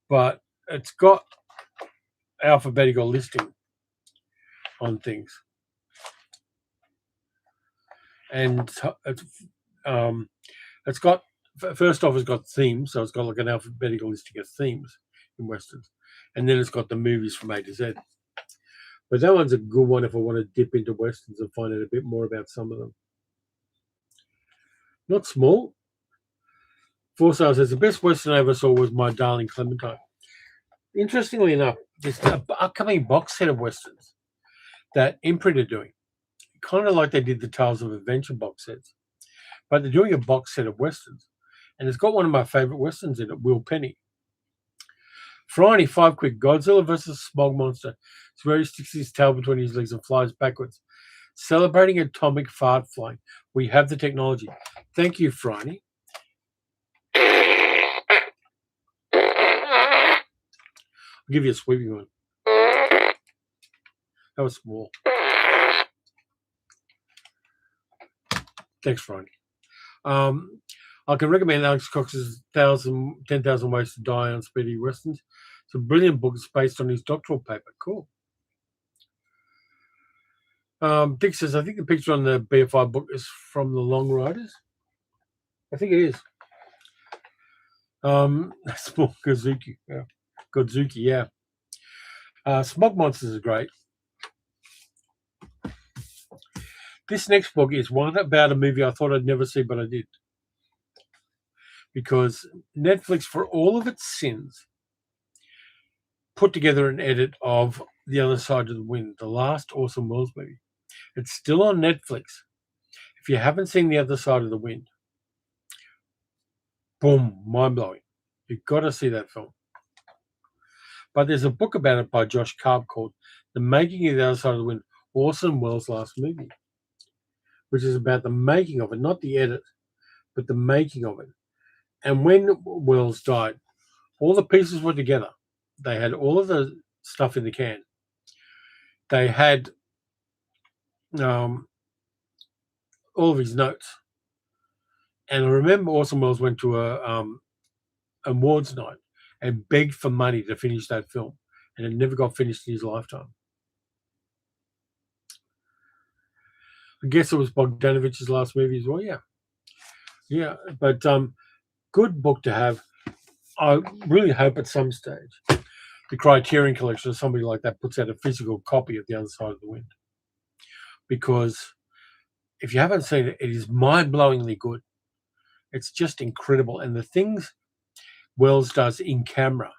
But it's got alphabetical listing on things. And it's got, first off, it's got themes. So it's got like an alphabetical listing of themes in Westerns. And then it's got the movies from A to Z. But that one's a good one if I want to dip into Westerns and find out a bit more about some of them. Not small. Forsyth says, the best Western I ever saw was My Darling Clementine. Interestingly enough, there's an upcoming box set of Westerns that Imprint are doing. Kind of like they did the Tales of Adventure box sets. But they're doing a box set of Westerns. And it's got one of my favorite Westerns in it, Will Penny. Friday, 5 quick. Godzilla versus Smog Monster. It's where he sticks his tail between his legs and flies backwards. Celebrating atomic fart flying. We have the technology. Thank you, Friday. I'll give you a sweeping one. That was small. Thanks, Friday. I can recommend Alex Cox's 10,000 Ways to Die on Speedy Westerns. It's a brilliant book. It's based on his doctoral paper. Cool. Dick says, I think the picture on the BFI book is from The Long Riders. I think it is. Small Godzuki. Yeah. Godzuki, yeah. Smog Monsters is great. This next book is one about a movie I thought I'd never see, but I did. Because Netflix, for all of its sins, put together an edit of The Other Side of the Wind, the last Orson Welles movie. It's still on Netflix. If you haven't seen The Other Side of the Wind, boom, mind-blowing. You've got to see that film. But there's a book about it by Josh Karp called The Making of The Other Side of the Wind, Orson Welles' last movie, which is about the making of it, not the edit, but the making of it. And when Wells died, all the pieces were together. They had all of the stuff in the can. They had all of his notes. And I remember Orson Welles went to a awards night and begged for money to finish that film, and it never got finished in his lifetime. I guess it was Bogdanovich's last movie as well. Yeah. But good book to have. I really hope at some stage the Criterion Collection or somebody like that puts out a physical copy of The Other Side of the Wind, because if you haven't seen it, it is mind-blowingly good. It's just incredible, and the things Wells does in camera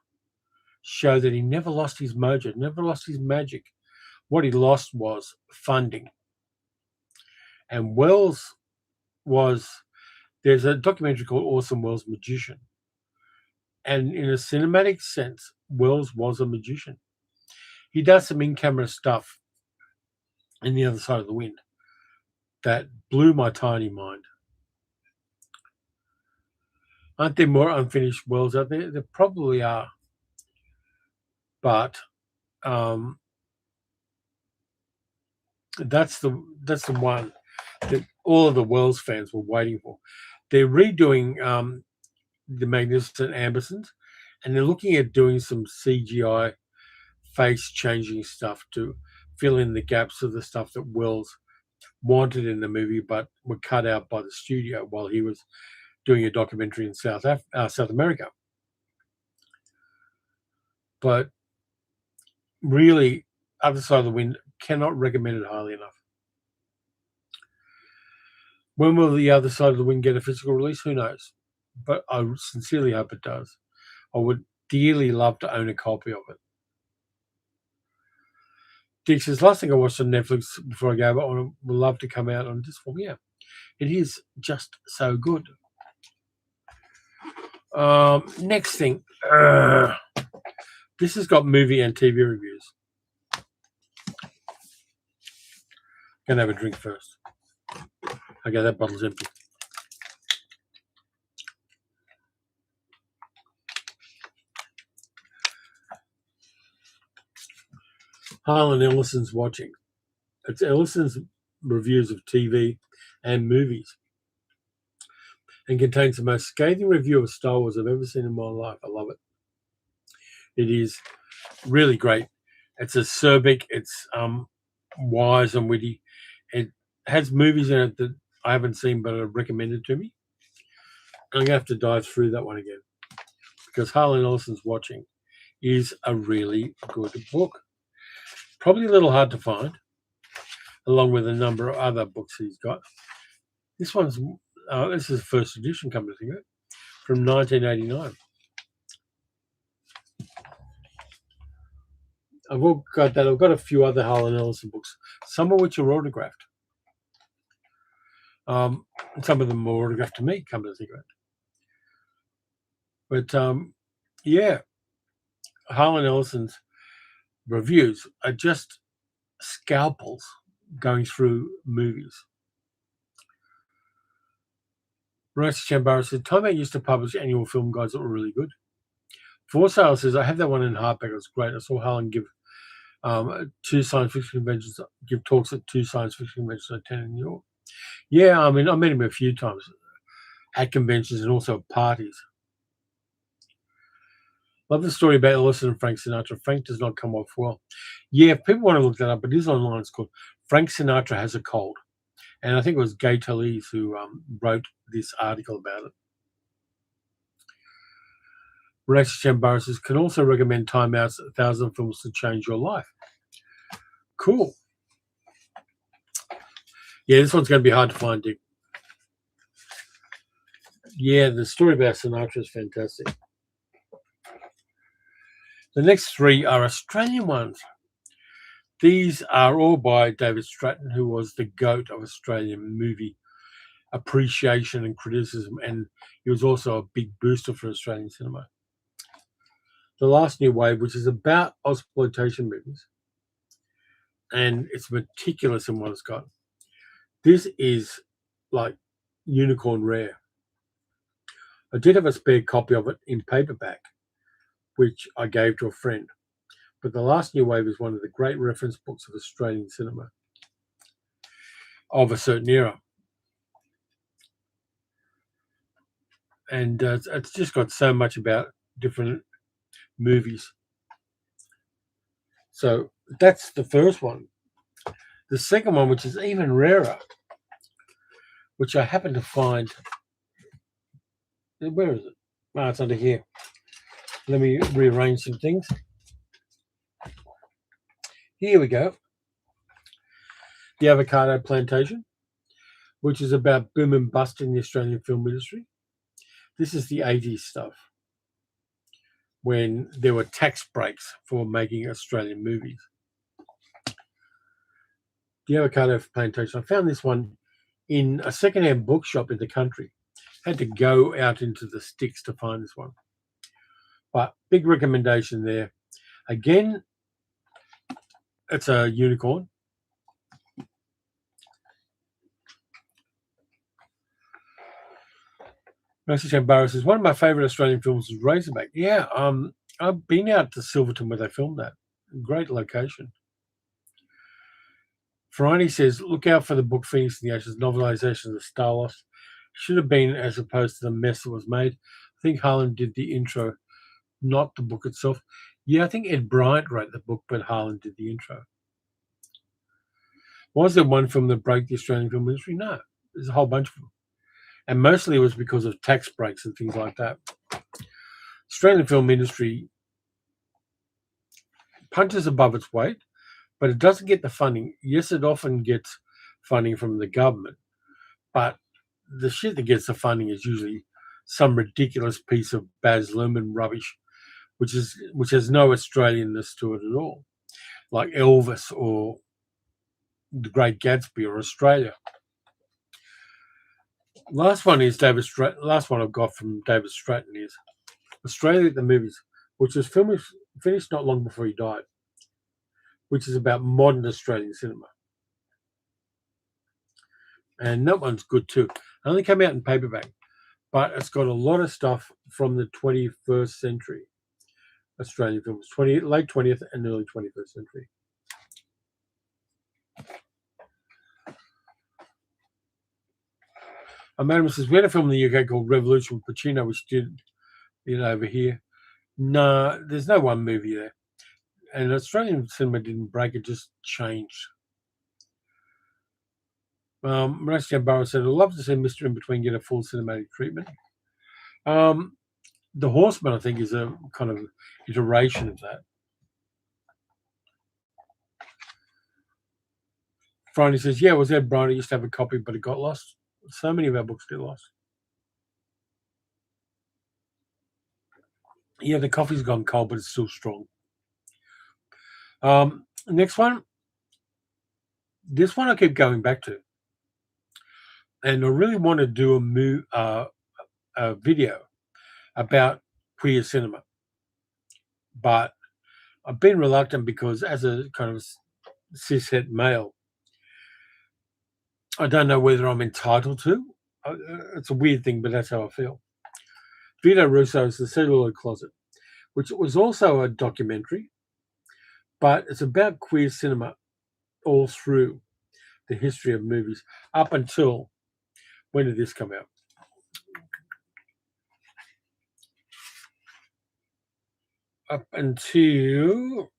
show that he never lost his mojo, never lost his magic. What he lost was funding. And Wells there's a documentary called Orson Welles Magician. And in a cinematic sense, Wells was a magician. He does some in-camera stuff in The Other Side of the Wind that blew my tiny mind. Aren't there more unfinished Wells out there? There probably are. But that's the one that all of the Wells fans were waiting for. They're redoing the Magnificent Ambersons, and they're looking at doing some CGI face changing stuff to fill in the gaps of the stuff that Wells wanted in the movie but were cut out by the studio while he was doing a documentary in South America. But really, Other Side of the Wind, cannot recommend it highly enough. When will The Other Side of the Wind get a physical release? Who knows? But I sincerely hope it does. I would dearly love to own a copy of it. Dick says, last thing I watched on Netflix before I gave it on, would love to come out on this one. Yeah, it is just so good. Next thing. This has got movie and TV reviews. Gonna have a drink first. Okay, that bottle's empty. Harlan Ellison's watching. It's Ellison's reviews of TV and movies, and contains the most scathing review of Star Wars I've ever seen in my life. I love it. It is really great. It's acerbic. It's wise and witty. It has movies in it that I haven't seen but are recommended to me. I'm gonna have to dive through that one again, because Harlan Ellison's watching is a really good book. Probably a little hard to find, along with a number of other books he's got. This one's this is the first edition, come to think of it, from 1989. I've got that. I've got a few other Harlan Ellison books, some of which are autographed. Some of them are autographed to me, come to think of it. But yeah, Harlan Ellison's reviews are just scalpels going through movies. Royce Chambara says, Time Out used to publish annual film guides that were really good. For Sale says, I have that one in hardback. It was great. I saw Harlan give two science fiction conventions, give talks at two science fiction conventions I attended in New York. Yeah, I mean, I met him a few times at conventions and also at parties. Love the story about Ellison and Frank Sinatra. Frank does not come off well. Yeah, if people want to look that up, it is online. It's called Frank Sinatra Has a Cold. And I think it was Gay Talese who wrote this article about it. Rex Chambara says, can also recommend Time Out's 1,000 Films to Change Your Life. Cool. Yeah, this one's going to be hard to find, Dick. Yeah, the story about Sinatra is fantastic. The next three are Australian ones. These are all by David Stratton, who was the GOAT of Australian movie appreciation and criticism, and he was also a big booster for Australian cinema. The Last New Wave, which is about exploitation movies, and it's meticulous in what it's got. This is like unicorn rare. I did have a spare copy of it in paperback, which I gave to a friend. But The Last New Wave is one of the great reference books of Australian cinema of a certain era. And it's just got so much about different movies. So that's the first one. The second one, which is even rarer, which I happen to find. Where is it? Oh, it's under here. Let me rearrange some things. Here we go. The Avocado Plantation, which is about boom and bust in the Australian film industry. This is the 80s stuff, when there were tax breaks for making Australian movies. The Avocado Plantation. I found this one in a secondhand bookshop in the country. Had to go out into the sticks to find this one. But big recommendation there. Again, it's a unicorn. Message Barrow says, one of my favourite Australian films is Razorback. Yeah, I've been out to Silverton where they filmed that. Great location. Ferrani says, look out for the book Phoenix in the Ashes novelisation of the Star Lost. Should have been as opposed to the mess that was made. I think Harlan did the intro, not the book itself. Yeah, I think Ed Bryant wrote the book, but Harlan did the intro. Was there one film that broke the Australian film industry? No, there's a whole bunch of them. And mostly it was because of tax breaks and things like that. Australian film industry punches above its weight, but it doesn't get the funding. Yes, it often gets funding from the government, but the shit that gets the funding is usually some ridiculous piece of Baz Luhrmann rubbish, which has no Australianness to it at all, like Elvis or The Great Gatsby or Australia. Last one I've got from David Stratton is Australia at the Movies, which was finished not long before he died, which is about modern Australian cinema. And that one's good too. It only came out in paperback, but it's got a lot of stuff from the 21st century Australian films, late 20th and early 21st century. Madam says, we had a film in the UK called Revolution with Pacino, which did over here. No, there's no one movie there. And Australian cinema didn't break, it just changed. Melania Barrow said, I'd love to see Mr. In Between get a full cinematic treatment. The Horseman, I think, is a kind of iteration of that. Friday says, yeah, it was Ed Bryant. I used to have a copy, but it got lost. So many of our books get lost. Yeah, the coffee's gone cold, but it's still strong. Next one. This one I keep going back to. And I really want to do a video about queer cinema. But I've been reluctant because as a kind of cishet male, I don't know whether I'm entitled to. It's a weird thing, but that's how I feel. Vito Russo's The Celluloid Closet, which was also a documentary, but it's about queer cinema all through the history of movies up until, when did this come out? Up until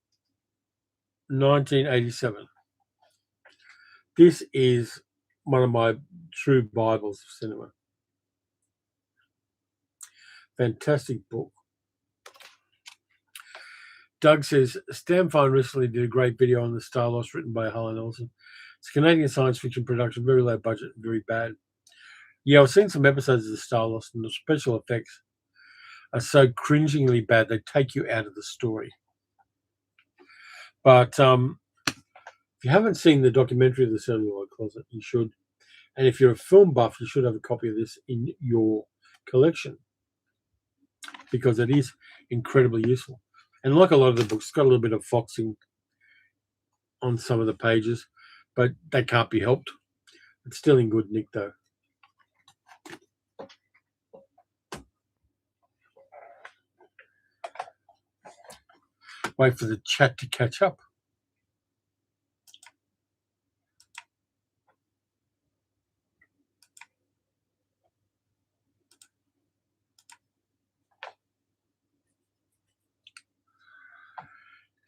1987. This is one of my true Bibles of cinema. Fantastic book. Doug says, Stamfine recently did a great video on The Star Lost written by Harlan Ellison. It's a Canadian science fiction production, very low budget, very bad. Yeah, I've seen some episodes of The Star Lost, and the special effects are so cringingly bad, they take you out of the story. But if you haven't seen the documentary of The Celluloid Closet, you should. And if you're a film buff, you should have a copy of this in your collection, because it is incredibly useful. And like a lot of the books, it's got a little bit of foxing on some of the pages, but that can't be helped. It's still in good nick, though. Wait for the chat to catch up.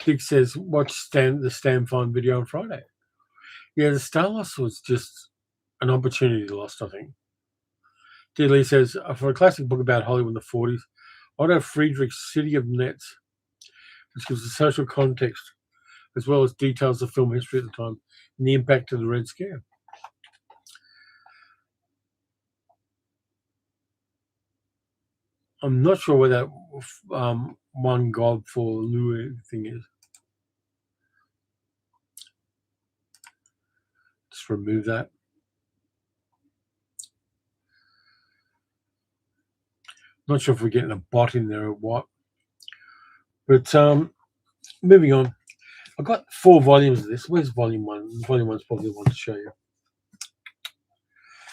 Dick says, watch the Stan Fine video on Friday. Yeah, the Star Loss was just an opportunity lost, I think. D. Lee says, for a classic book about Hollywood in the 40s, I'd have Friedrich's City of Nets, which gives the social context as well as details of film history at the time and the impact of the Red Scare. I'm not sure where that one God for Louis thing is. Just remove that. Not sure if we're getting a bot in there or what. But moving on. I've got 4 volumes of this. Where's volume 1? Volume 1's probably the one to show you.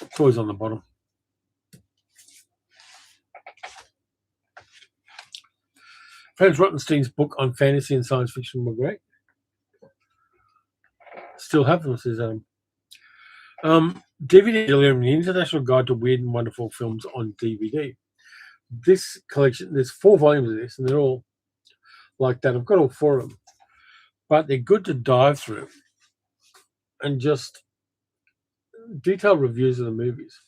It's always on the bottom. Franz Rottenstein's book on fantasy and science fiction were great. Still have them, says DVD Delirium, the International Guide to Weird and Wonderful Films on DVD. This collection, there's 4 volumes of this, and they're all like that. I've got all 4 of them. But they're good to dive through and just detailed reviews of the movies.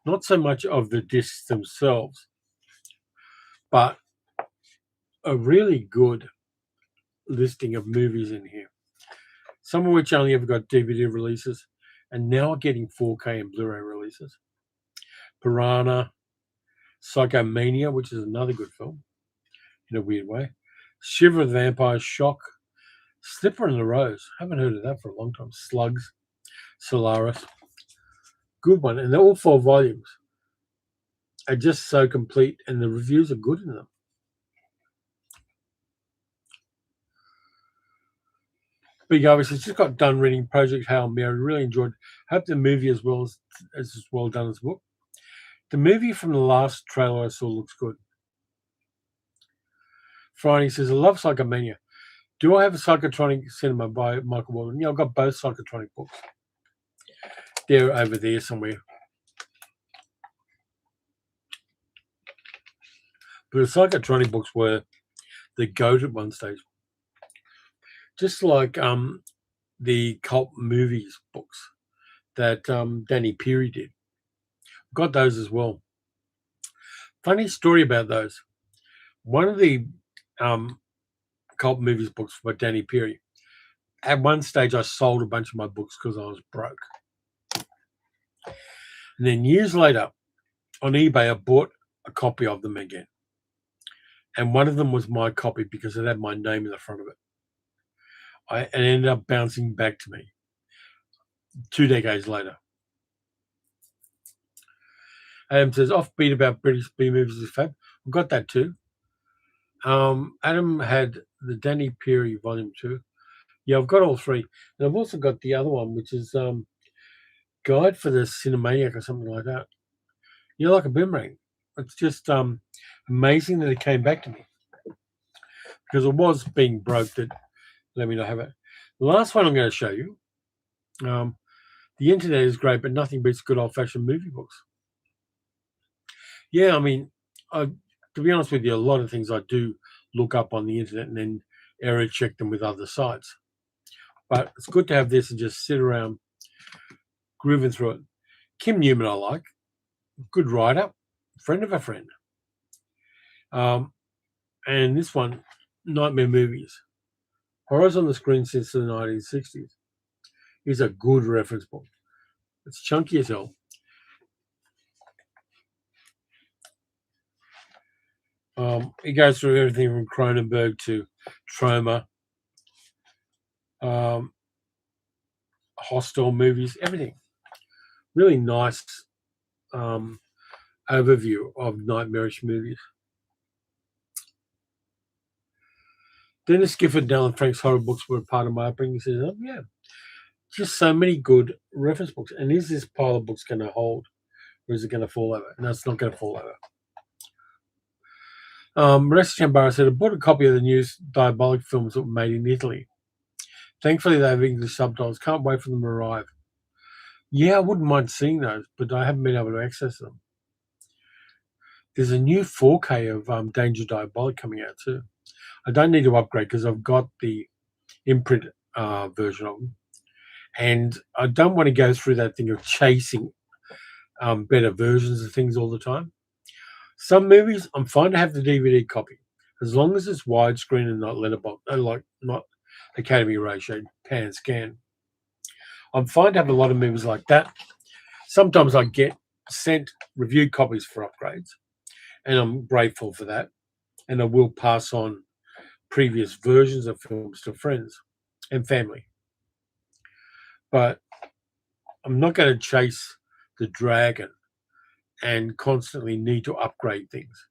Not so much of the discs themselves, but a really good listing of movies in here. Some of which only ever got DVD releases and now are getting 4K and Blu-ray releases. Piranha, Psychomania, which is another good film in a weird way. Shiver of the Vampire, Shock, Slipper and the Rose. Haven't heard of that for a long time. Slugs, Solaris. Good one. And they're all 4 volumes. Are just so complete and the reviews are good in them. Big obviously just got done reading Project Hail Mary. Really enjoyed. Hope the movie as well done as the book. The movie from the last trailer I saw looks good. Friday says, I love Psychomania. Do I have a Psychotronic Cinema by Michael Walden? Yeah, I've got both Psychotronic books. They're over there somewhere. But the Psychotronic books were the GOAT at one stage. Just like the cult movies books that Danny Peary did. Got those as well. Funny story about those. One of the cult movies books by Danny Peary. At one stage, I sold a bunch of my books because I was broke. And then years later, on eBay, I bought a copy of them again. And one of them was my copy because it had my name in the front of it. It ended up bouncing back to me 2 decades later. Adam says, offbeat about British B movies is fab. I've got that too. Adam had the Danny Peary Volume 2. Yeah, I've got all 3. And I've also got the other one, which is Guide for the Cinemaniac or something like that. You're like a boomerang. It's just amazing that it came back to me. Because it was being broke that let me not have it. The last one I'm going to show you. The internet is great, but nothing beats good old-fashioned movie books. Yeah, I mean, to be honest with you, a lot of things I do look up on the internet and then error check them with other sites. But it's good to have this and just sit around grooving through it. Kim Newman I like. Good writer. Friend of a friend. And this one, Nightmare Movies. Horrors on the Screen since the 1960s. Is a good reference book. It's chunky as hell. It goes through everything from Cronenberg to Troma, Hostel movies, everything. Really nice overview of nightmarish movies. Dennis Gifford, Dylan Frank's horror books were part of my upbringing. He says, oh, yeah, just so many good reference books. And is this pile of books going to hold, or is it going to fall over? No, it's not going to fall over. Rest Chambara said, I bought a copy of the new Diabolic films that were made in Italy. Thankfully, they have English subtitles. Can't wait for them to arrive. Yeah, I wouldn't mind seeing those, but I haven't been able to access them. There's a new 4K of Danger Diabolic coming out too. I don't need to upgrade because I've got the imprint version of them. And I don't want to go through that thing of chasing better versions of things all the time. Some movies, I'm fine to have the DVD copy as long as it's widescreen and not letterbox, not Academy ratio, pan scan. I'm fine to have a lot of movies like that. Sometimes I get sent reviewed copies for upgrades, and I'm grateful for that. And I will pass on previous versions of films to friends and family. But I'm not going to chase the dragon and constantly need to upgrade things,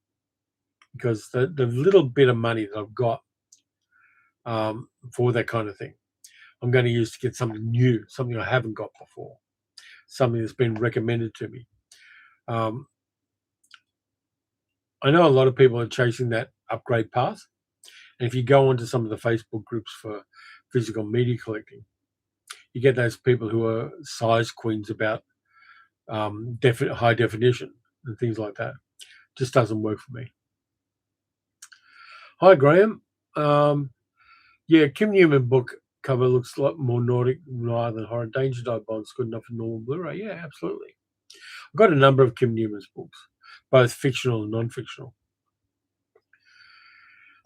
because the little bit of money that I've got for that kind of thing, I'm going to use to get something new, something I haven't got before, something that's been recommended to me. I know a lot of people are chasing that upgrade path. And if you go onto some of the Facebook groups for physical media collecting, you get those people who are size queens about high definition and things like that. Just doesn't work for me. Hi, Graham. Yeah, Kim Newman book cover looks a lot more Nordic rather than horror. Danger Diabolic's good enough for normal Blu-ray. Yeah, absolutely. I've got a number of Kim Newman's books, both fictional and non-fictional.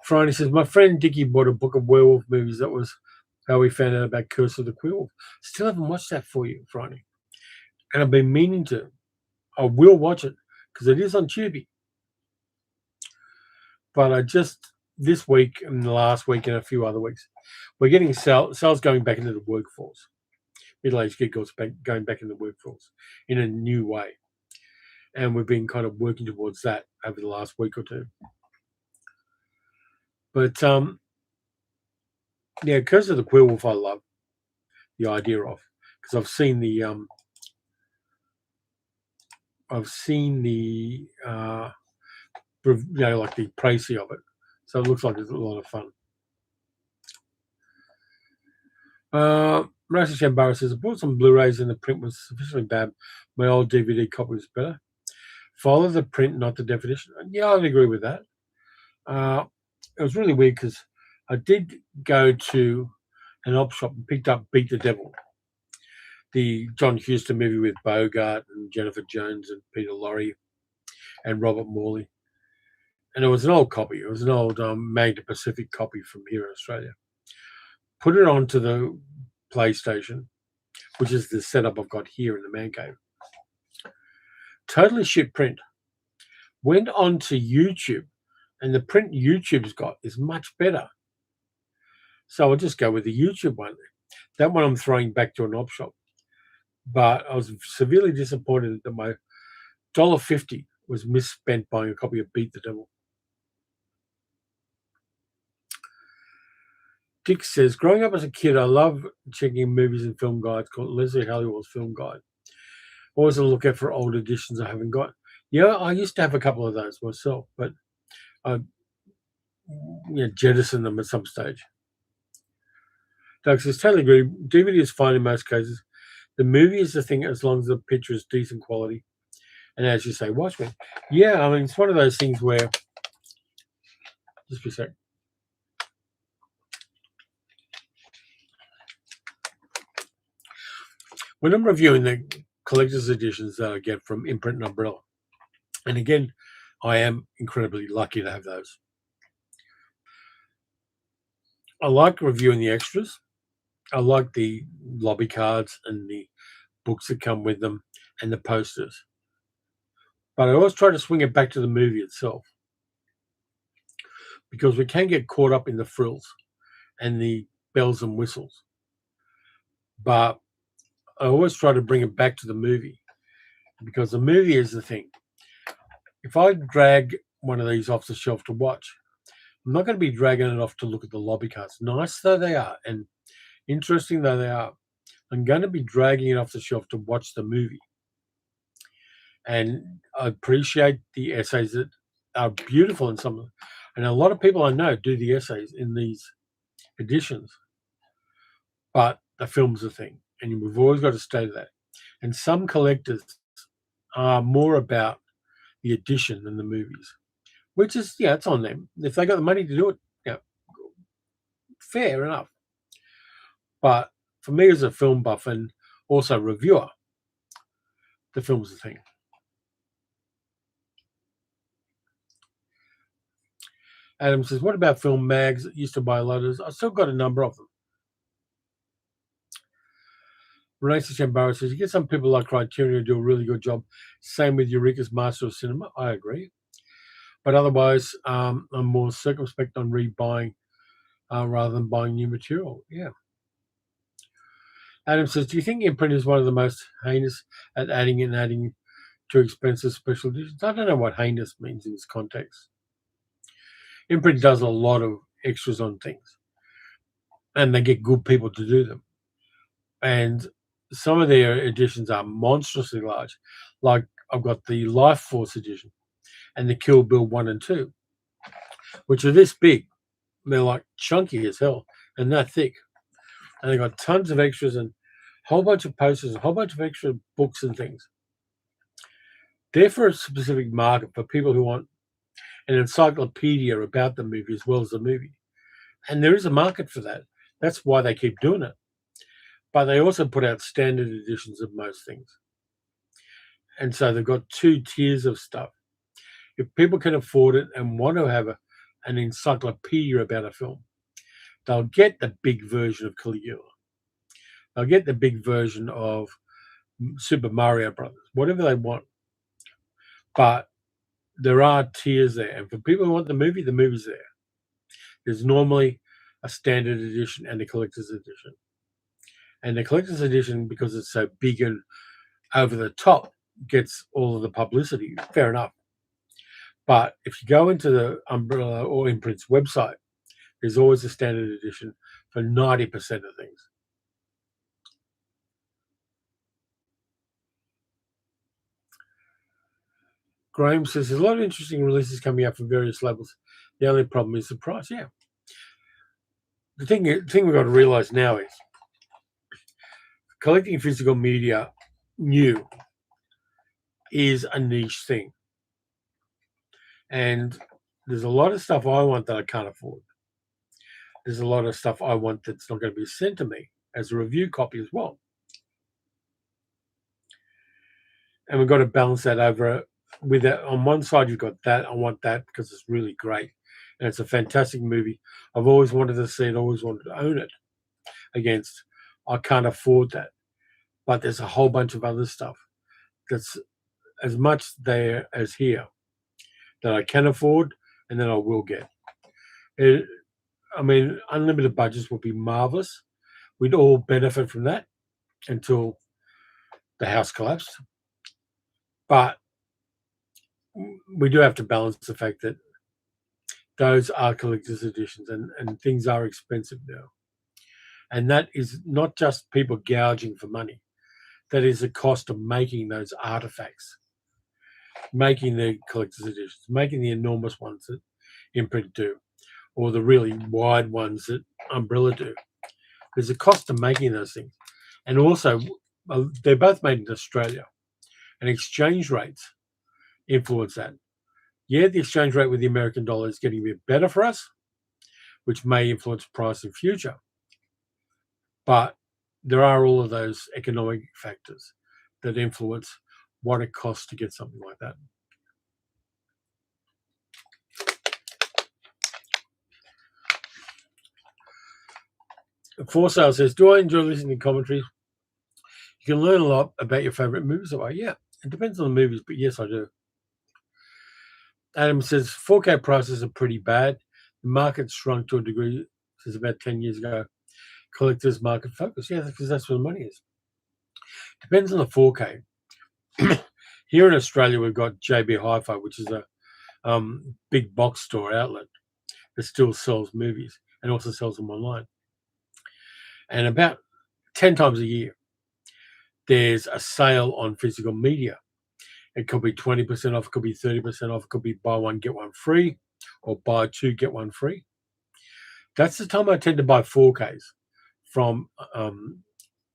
Friday says, my friend Dickie bought a book of werewolf movies. That was how we found out about Curse of the Queerwolf. Still haven't watched that for you, Friday. And I've been meaning to. I will watch it because it is on Tubi. But I just, this week and the last week and a few other weeks, we're getting sales going back into the workforce. Middle-aged girls going back in the workforce in a new way. And we've been kind of working towards that over the last week or two. But yeah, Curse of the Queerwolf I love the idea of, because I've seen the like the précis of it, so it looks like it's a lot of fun. Marissa Shambara says, I bought some Blu-rays and the print was sufficiently bad. My old DVD copy was better. Follow the print, not the definition. Yeah, I'd agree with that. It was really weird because I did go to an op shop and picked up Beat the Devil, the John Huston movie with Bogart and Jennifer Jones and Peter Lorre and Robert Morley. And it was an old copy. It was an old Magna Pacific copy from here in Australia. Put it onto the PlayStation, which is the setup I've got here in the man cave. Totally shit print. Went onto YouTube, and the print YouTube's got is much better. So I'll just go with the YouTube one. That one I'm throwing back to an op shop. But I was severely disappointed that my $1.50 was misspent buying a copy of Beat the Devil. Dick says, growing up as a kid, I love checking movies and film guides called Leslie Halliwell's Film Guide. Always on the lookout for old editions I haven't got. Yeah, I used to have a couple of those myself, but I jettisoned them at some stage. Doug says, totally agree. DVD is fine in most cases. The movie is the thing as long as the picture is decent quality. And as you say, Watchmen. Yeah, I mean, it's one of those things where, just for a sec. When I'm reviewing the collector's editions that I get from Imprint and Umbrella, and again, I am incredibly lucky to have those. I like reviewing the extras. I like the lobby cards and the books that come with them and the posters. But I always try to swing it back to the movie itself, because we can get caught up in the frills and the bells and whistles. But I always try to bring it back to the movie, because the movie is the thing. If I drag one of these off the shelf to watch, I'm not going to be dragging it off to look at the lobby cards. Nice though they are and interesting though they are, I'm going to be dragging it off the shelf to watch the movie. And I appreciate the essays that are beautiful in some of them. And a lot of people I know do the essays in these editions. But the film's a thing, and we've always got to stay to that. And some collectors are more about the edition than the movies, which is, yeah, it's on them. If they got the money to do it, yeah, fair enough. But for me as a film buff and also reviewer, the film's the thing. Adam says, what about film mags that used to buy loaders? I've still got a number of them. Renee Chambara says, you get some people like Criterion who do a really good job. Same with Eureka's Master of Cinema. I agree. But otherwise, I'm more circumspect on rebuying rather than buying new material. Yeah. Adam says, do you think imprint is one of the most heinous at adding to expensive special editions? I don't know what heinous means in this context. Imprint does a lot of extras on things, and they get good people to do them. And some of their editions are monstrously large. Like I've got the Life Force edition and the Kill Bill 1 and 2, which are this big. They're like chunky as hell and that thick. And they've got tons of extras and a whole bunch of posters, a whole bunch of extra books and things. They're for a specific market, for people who want an encyclopedia about the movie as well as the movie. And there is a market for that. That's why they keep doing it. But they also put out standard editions of most things. And so they've got two tiers of stuff. If people can afford it and want to have an encyclopedia about a film, they'll get the big version of Caligula. They'll get the big version of Super Mario Brothers, whatever they want. But there are tiers there. And for people who want the movie's there. There's normally a standard edition and a collector's edition. And the collector's edition, because it's so big and over the top, gets all of the publicity. Fair enough. But if you go into the Umbrella or Imprint's website, there's always a standard edition for 90% of things. Graham says, there's a lot of interesting releases coming up from various labels. The only problem is the price. Yeah. The thing we've got to realize now is collecting physical media new is a niche thing. And there's a lot of stuff I want that I can't afford. There's a lot of stuff I want that's not going to be sent to me as a review copy as well. And we've got to balance that over with that. On one side, you've got that. I want that because it's really great. And it's a fantastic movie. I've always wanted to see it, always wanted to own it. Against, I can't afford that. But there's a whole bunch of other stuff that's as much there as here that I can afford and that I will get. Unlimited budgets would be marvelous. We'd all benefit from that until the house collapsed. But we do have to balance the fact that those are collector's editions and things are expensive now. And that is not just people gouging for money. That is the cost of making those artifacts, making the collector's editions, making the enormous ones that Imprint do, or the really wide ones that Umbrella do. There's a cost to making those things. And also, they're both made in Australia, and exchange rates influence that. Yeah, the exchange rate with the American dollar is getting a bit better for us, which may influence price in future. But there are all of those economic factors that influence what it costs to get something like that. For Sale says, do I enjoy listening to commentaries? You can learn a lot about your favorite movies that way. Yeah, it depends on the movies, but yes, I do. Adam says 4K prices are pretty bad. The market's shrunk to a degree since about 10 years ago. Collectors market focus. Yeah, because that's where the money is. Depends on the 4K. Here in Australia, we've got JB Hi-Fi, which is a big box store outlet that still sells movies and also sells them online. And about 10 times a year, there's a sale on physical media. It could be 20% off, it could be 30% off, it could be buy one, get one free, or buy two, get one free. That's the time I tend to buy 4Ks from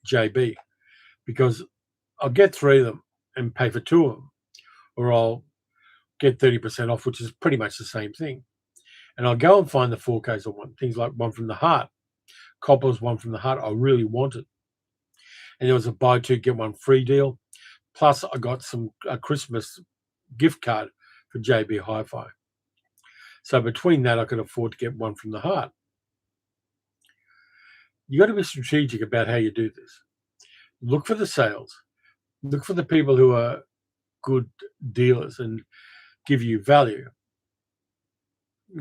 JB, because I'll get 3 of them and pay for 2 of them, or I'll get 30% off, which is pretty much the same thing. And I'll go and find the 4Ks I want, things like One from the Heart. Coppo's One from the Heart, I really wanted. And there was a buy two, get one free deal. Plus, I got a Christmas gift card for JB Hi-Fi. So between that, I could afford to get One from the Heart. You got to be strategic about how you do this. Look for the sales. Look for the people who are good dealers and give you value.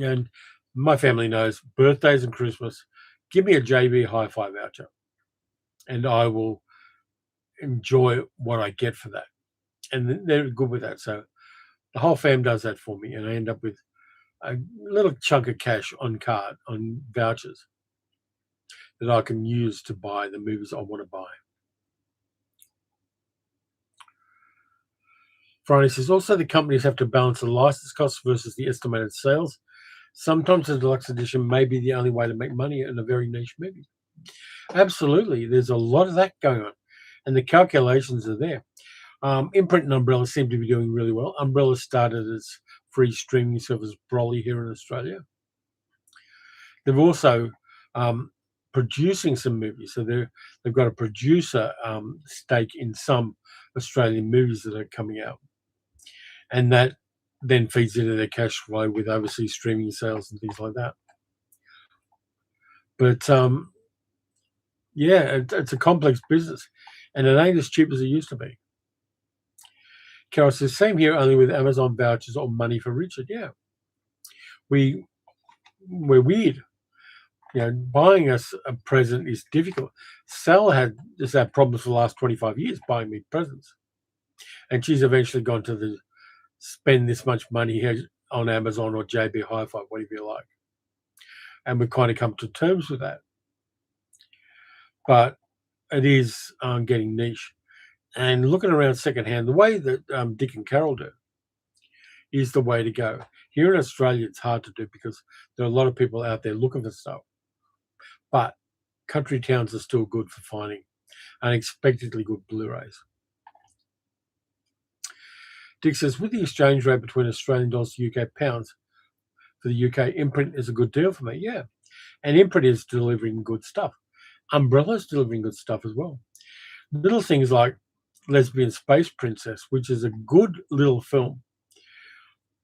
And my family knows birthdays and Christmas, give me a JB Hi-Fi voucher, and I will enjoy what I get for that. And they're good with that. So the whole fam does that for me, and I end up with a little chunk of cash on vouchers that I can use to buy the movies I want to buy. Friday says, also the companies have to balance the license costs versus the estimated sales. Sometimes the deluxe edition may be the only way to make money in a very niche movie. Absolutely. There's a lot of that going on, and the calculations are there. Imprint and Umbrella seem to be doing really well. Umbrella started as free streaming service Broly here in Australia. They've also producing some movies, so they've got a producer stake in some Australian movies that are coming out, and that then feeds into their cash flow with overseas streaming sales and things like that. But yeah, it's a complex business, and it ain't as cheap as it used to be. Carol says, same here, only with Amazon vouchers or money for Richard. Yeah, we're weird. Buying us a present is difficult. Sal has had problems for the last 25 years buying me presents, and she's eventually gone to spend this much money here on Amazon or JB Hi-Fi, whatever you like, and we've kind of come to terms with that. But it is getting niche. And looking around secondhand, the way that Dick and Carol do is the way to go. Here in Australia, it's hard to do because there are a lot of people out there looking for stuff. But country towns are still good for finding unexpectedly good Blu-rays. Dick says, with the exchange rate between Australian dollars to UK pounds, for the UK, Imprint is a good deal for me. Yeah. And Imprint is delivering good stuff. Umbrella's delivering good stuff as well. Little things like Lesbian Space Princess, which is a good little film.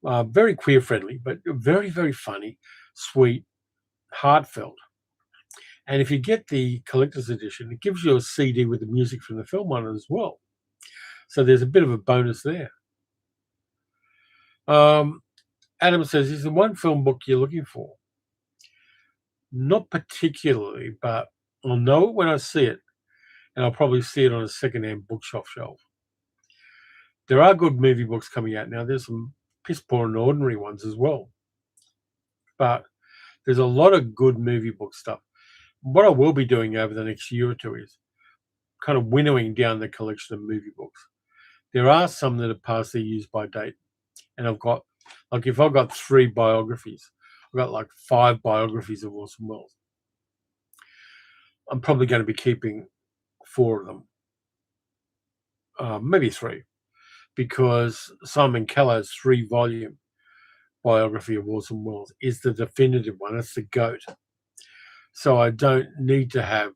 Very queer-friendly, but very, very funny, sweet, heartfelt. And if you get the collector's edition, it gives you a CD with the music from the film on it as well. So there's a bit of a bonus there. Adam says, is there one film book you're looking for? Not particularly, but I'll know it when I see it, and I'll probably see it on a second-hand bookshelf shelf. There are good movie books coming out now. There's some piss-poor and ordinary ones as well. But there's a lot of good movie book stuff. What I will be doing over the next year or two is kind of winnowing down the collection of movie books. There are some that are past their use-by date, and I've got, like, if I've got 3 biographies, I've got like 5 biographies of Orson Welles. I'm probably going to be keeping 4 of them, maybe 3, because Simon Callow's 3-volume biography of Orson Welles is the definitive one. It's the GOAT. So I don't need to have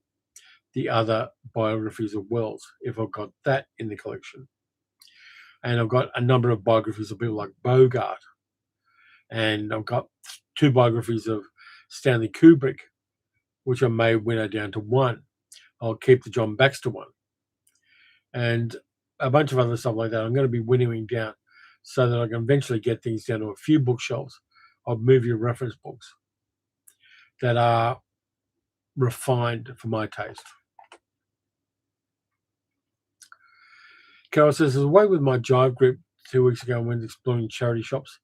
the other biographies of Welles if I've got that in the collection. And I've got a number of biographies of people like Bogart. And I've got 2 biographies of Stanley Kubrick, which I may winnow down to 1. I'll keep the John Baxter one. And a bunch of other stuff like that. I'm going to be winnowing down so that I can eventually get things down to a few bookshelves of movie reference books that are refined for my taste. Carol says, I was away with my Jive group 2 weeks ago and went exploring charity shops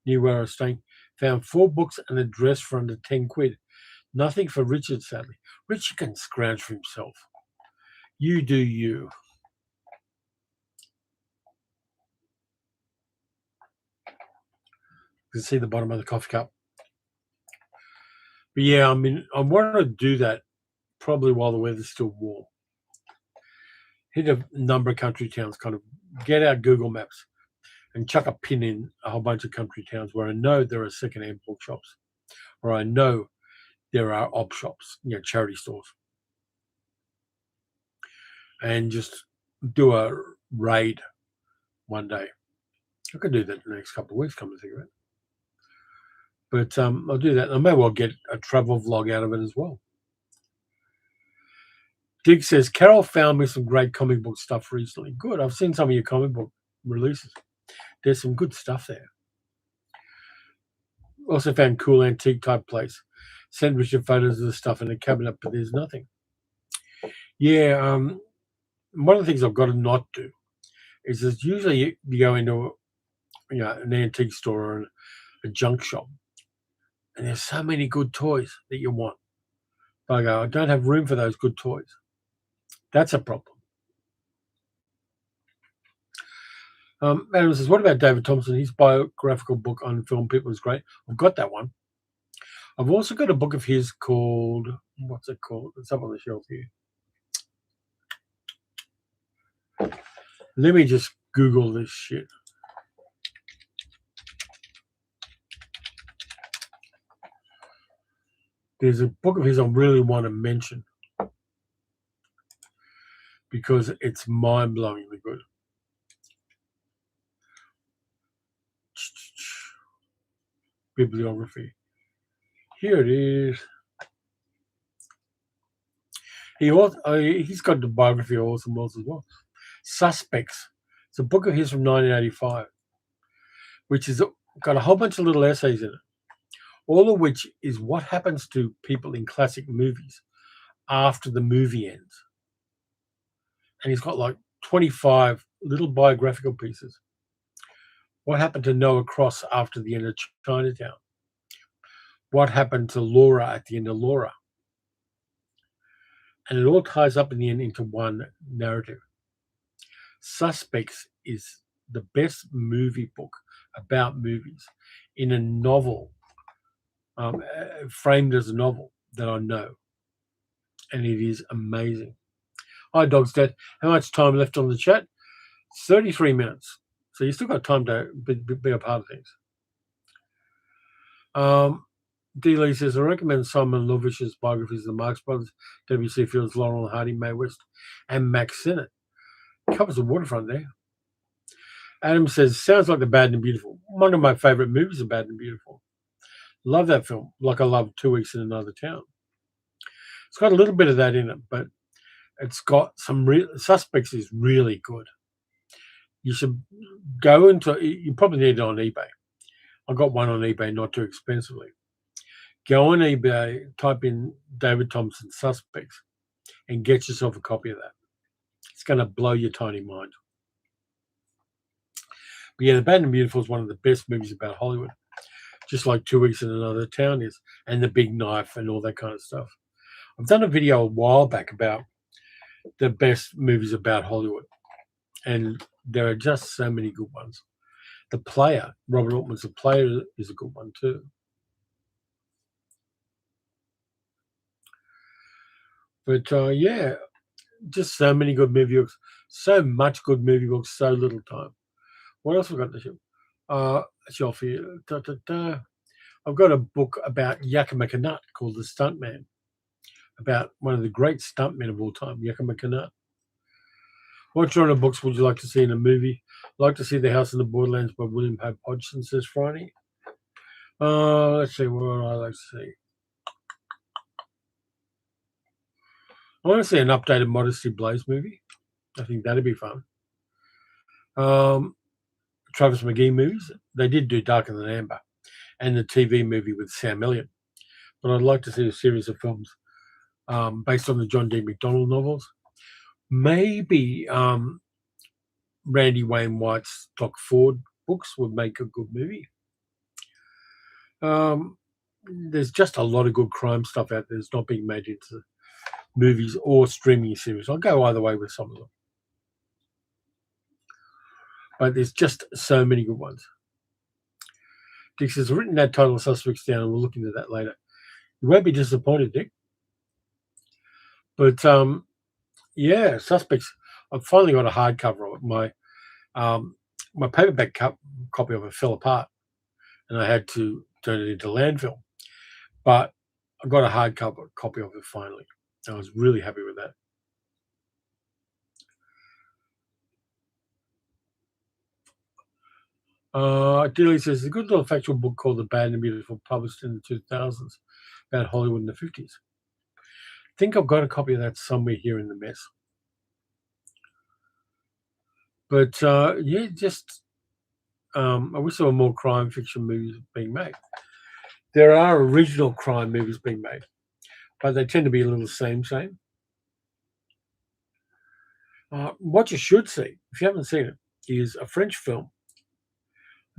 near where I was staying. Found 4 books and a dress for under 10 quid. Nothing for Richard, sadly. Richard can scrounge for himself. You do you. can see the bottom of the coffee cup. But yeah, I mean, I want to do that probably while the weather's still warm. Hit a number of country towns, kind of get out Google Maps and chuck a pin in a whole bunch of country towns where I know there are secondhand book shops, or I know there are op shops, charity stores, and just do a raid one day. I could do that in the next couple of weeks, come to think of it. But I'll do that. I may well get a travel vlog out of it as well. Dig says, Carol found me some great comic book stuff recently. Good. I've seen some of your comic book releases. There's some good stuff there. Also found cool antique type place. Sent Richard photos of the stuff in the cabinet, but there's nothing. Yeah, one of the things I've got to not do is that usually you go into an antique store or a junk shop, and there's so many good toys that you want. But I don't have room for those good toys. That's a problem. Adam says, what about David Thompson? His biographical book on film people is great. I've got that one. I've also got a book of his called, what's it called? It's up on the shelf here. Let me just Google this shit. There's a book of his I really want to mention because it's mind-blowingly good. Bibliography. Here it is. He's got the biography of Orson Welles as well. Suspects. It's a book of his from 1985, which has got a whole bunch of little essays in it, all of which is what happens to people in classic movies after the movie ends. And he's got like 25 little biographical pieces. What happened to Noah Cross after the end of Chinatown? What happened to Laura at the end of Laura? And it all ties up in the end into one narrative. Suspects is the best movie book about movies in a novel, framed as a novel that I know. And it is amazing. Hi, Dog's Dead. How much time left on the chat? 33 minutes. So you still got time to be a part of things. D. Lee says, I recommend Simon Lovish's biographies of the Marx Brothers, W.C. Fields, Laurel and Hardy, Mae West, and Max Sennett. Covers the waterfront there. Adam says, sounds like The Bad and Beautiful. One of my favorite movies is Bad and Beautiful. Love that film, like I love 2 Weeks in Another Town. It's got a little bit of that in it, but it's got some real Suspects is really good. You should go into, you probably need it on eBay. I got one on eBay not too expensively. Go on eBay, type in David Thompson Suspects, and get yourself a copy of that. It's going to blow your tiny mind. But yeah, The Bad and Beautiful is one of the best movies about Hollywood, just like 2 Weeks in Another Town is, and The Big Knife and all that kind of stuff. I've done a video a while back about the best movies about Hollywood, and there are just so many good ones. The Player, Robert Altman's The Player, is a good one too. But yeah, just so many good movie books, so much good movie books, so little time. What else have we got to shelf here? I've got a book about Yakima Canutt called The Stuntman, about one of the great stuntmen of all time, Yakima Canutt. What genre of books would you like to see in a movie? I'd like to see The House in the Borderlands by William Hope Hodgson, says Franny. Let's see, what would I like to see? I want to see an updated Modesty Blaze movie. I think that'd be fun. Travis McGee movies. They did do Darker Than Amber and the TV movie with Sam Elliott. But I'd like to see a series of films based on the John D. McDonald novels. Maybe Randy Wayne White's Doc Ford books would make a good movie. There's just a lot of good crime stuff out there that's not being made into movies or streaming series. I'll go either way with some of them. But there's just so many good ones. Dick says, written that title of Suspects down, and we'll look into that later. You won't be disappointed, Dick. But yeah, Suspects. I've finally got a hardcover of it. My paperback copy of it fell apart, and I had to turn it into landfill. But I got a hardcover copy of it finally. I was really happy with that. Dilly says, a good little factual book called The Bad and the Beautiful, published in the 2000s, about Hollywood in the 50s. I think I've got a copy of that somewhere here in the mess. But yeah, just I wish there were more crime fiction movies being made. There are original crime movies being made, but they tend to be a little same. What you should see, if you haven't seen it, is a French film.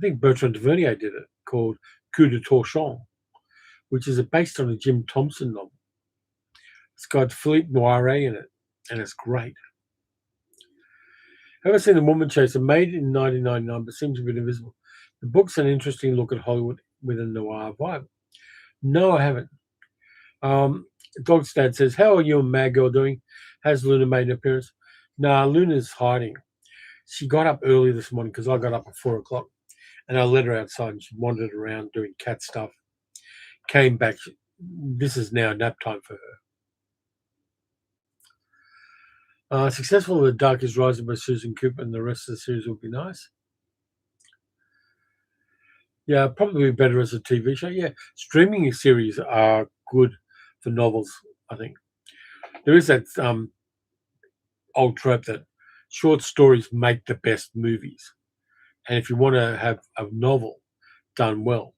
I think Bertrand Tavernier did it, called Coup de Torchon, which is based on a Jim Thompson novel. It's got Philippe Noiret in it, and it's great. Ever seen The Woman Chaser, made in 1999 but seems a bit invisible? The book's an interesting look at Hollywood with a noir vibe. No, I haven't. Dog's Dad says, how are you and Mad Girl doing? Has Luna made an appearance? Nah, Luna's hiding. She got up early this morning because I got up at 4 o'clock, and I let her outside and she wandered around doing cat stuff. Came back. This is now nap time for her. Successful The Dark is Rising by Susan Cooper, and the rest of the series will be nice. Yeah, probably better as a TV show. Yeah, streaming series are good for novels, I think. There is that old trope that short stories make the best movies. And if you want to have a novel done well,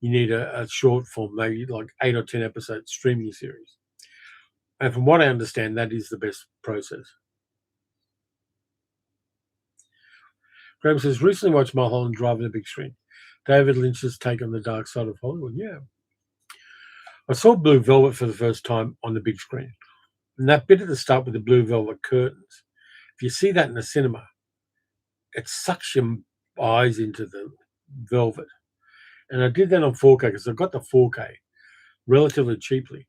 you need a short form, maybe like 8 or 10 episode streaming series. And from what I understand, that is the best process. Graham says, recently watched Mulholland Drive on the big screen. David Lynch's take on the dark side of Hollywood. Yeah. I saw Blue Velvet for the first time on the big screen. And that bit at the start with the blue velvet curtains, if you see that in the cinema, it sucks your eyes into the velvet. And I did that on 4K because I got the 4K relatively cheaply.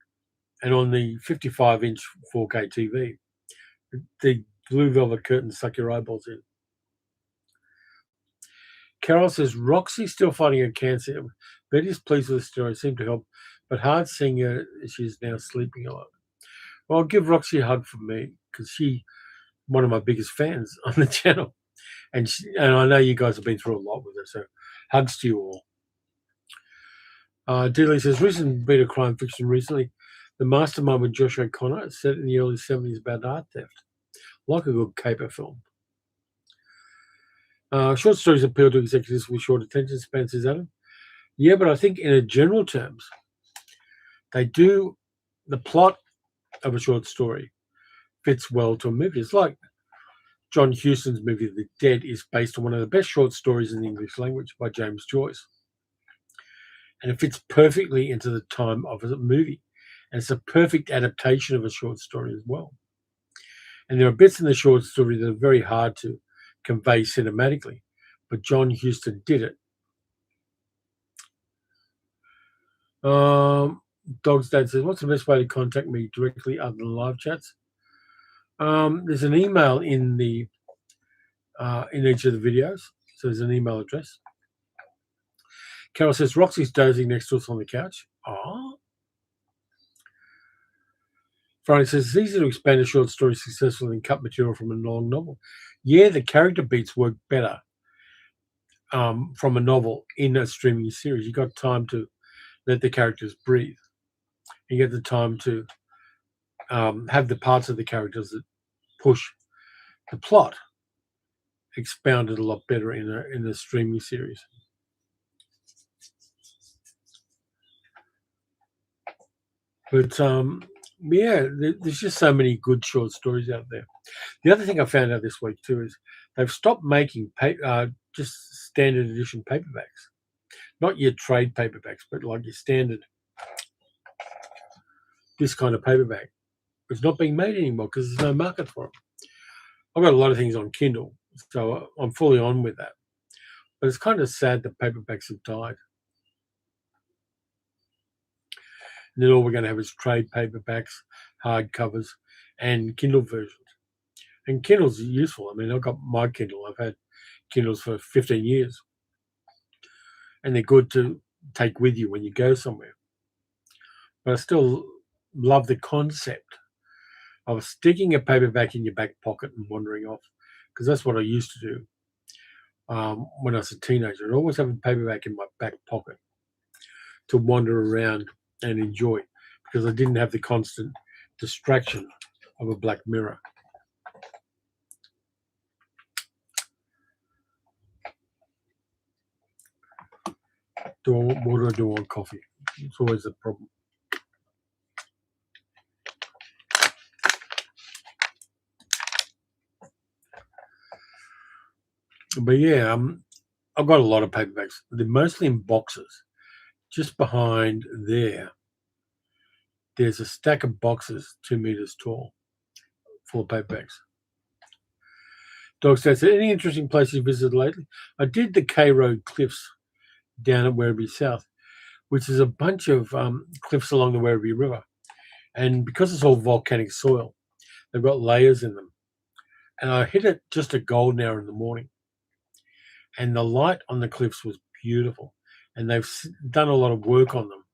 And on the 55-inch 4K TV, the blue velvet curtains suck your eyeballs in. Carol says, Roxy's still fighting her cancer. Betty's pleased with the story, seemed to help, but hard seeing her, she's now sleeping a lot. Well, I'll give Roxy a hug from me because she's one of my biggest fans on the channel. And I know you guys have been through a lot with her, so hugs to you all. Dilly says, recent bit of crime fiction recently. The Mastermind with Josh O'Connor, set in the early 70s about art theft. Like a good caper film. Short stories appeal to executives with short attention spans, says Adam. Yeah, but I think in a general terms, they do. The plot of a short story fits well to a movie. It's like John Huston's movie The Dead is based on one of the best short stories in the English language by James Joyce. And it fits perfectly into the time of a movie. And it's a perfect adaptation of a short story as well. And there are bits in the short story that are very hard to convey cinematically, but John Huston did it. Dog's Dad says, what's the best way to contact me directly other than live chats? There's an email in the in each of the videos, so there's an email address. Carol says, Roxy's dozing next to us on the couch. Friday says, it's easy to expand a short story successfully and cut material from a long novel. Yeah, the character beats work better from a novel in a streaming series. You got time to let the characters breathe. You get the time to have the parts of the characters that push the plot expounded a lot better in a streaming series. But yeah, there's just so many good short stories out there. The other thing I found out this week too is they've stopped making just standard edition paperbacks, not your trade paperbacks, but like your standard, this kind of paperback. It's not being made anymore because there's no market for them. I've got a lot of things on Kindle, so I'm fully on with that. But it's kind of sad that paperbacks have died. And then all we're going to have is trade paperbacks, hardcovers, and Kindle versions. And Kindle's useful. I mean, I've got my Kindle. I've had Kindles for 15 years. And they're good to take with you when you go somewhere. But I still love the concept of sticking a paperback in your back pocket and wandering off, because that's what I used to do when I was a teenager. I'd always have a paperback in my back pocket to wander around and enjoy, because I didn't have the constant distraction of a black mirror. What do I do on coffee? It's always a problem. But yeah, I've got a lot of paperbacks. They're mostly in boxes. Just behind there's a stack of boxes 2 meters tall, full of paperbacks. Dog says, any interesting places you visited lately? I did the K Road Cliffs down at Werribee South, which is a bunch of cliffs along the Werribee River. And because it's all volcanic soil, they've got layers in them. And I hit it just at golden hour in the morning. And the light on the cliffs was beautiful. And they've done a lot of work on them.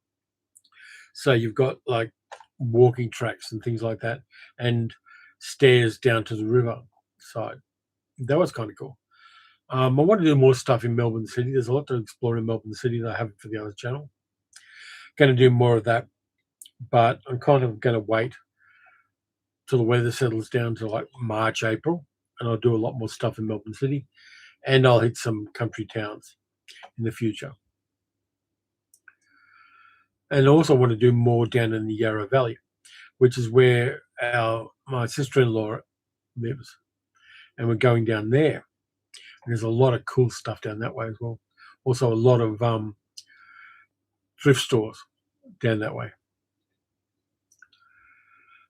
So you've got like walking tracks and things like that, and stairs down to the river side. That was kind of cool. I want to do more stuff in Melbourne City. There's a lot to explore in Melbourne City that I haven't for the other channel. Going to do more of that, but I'm kind of going to wait till the weather settles down to like March, April, and I'll do a lot more stuff in Melbourne City, and I'll hit some country towns in the future. And I also want to do more down in the Yarra Valley, which is where my sister-in-law lives, and we're going down there. And there's a lot of cool stuff down that way as well. Also, a lot of thrift stores down that way.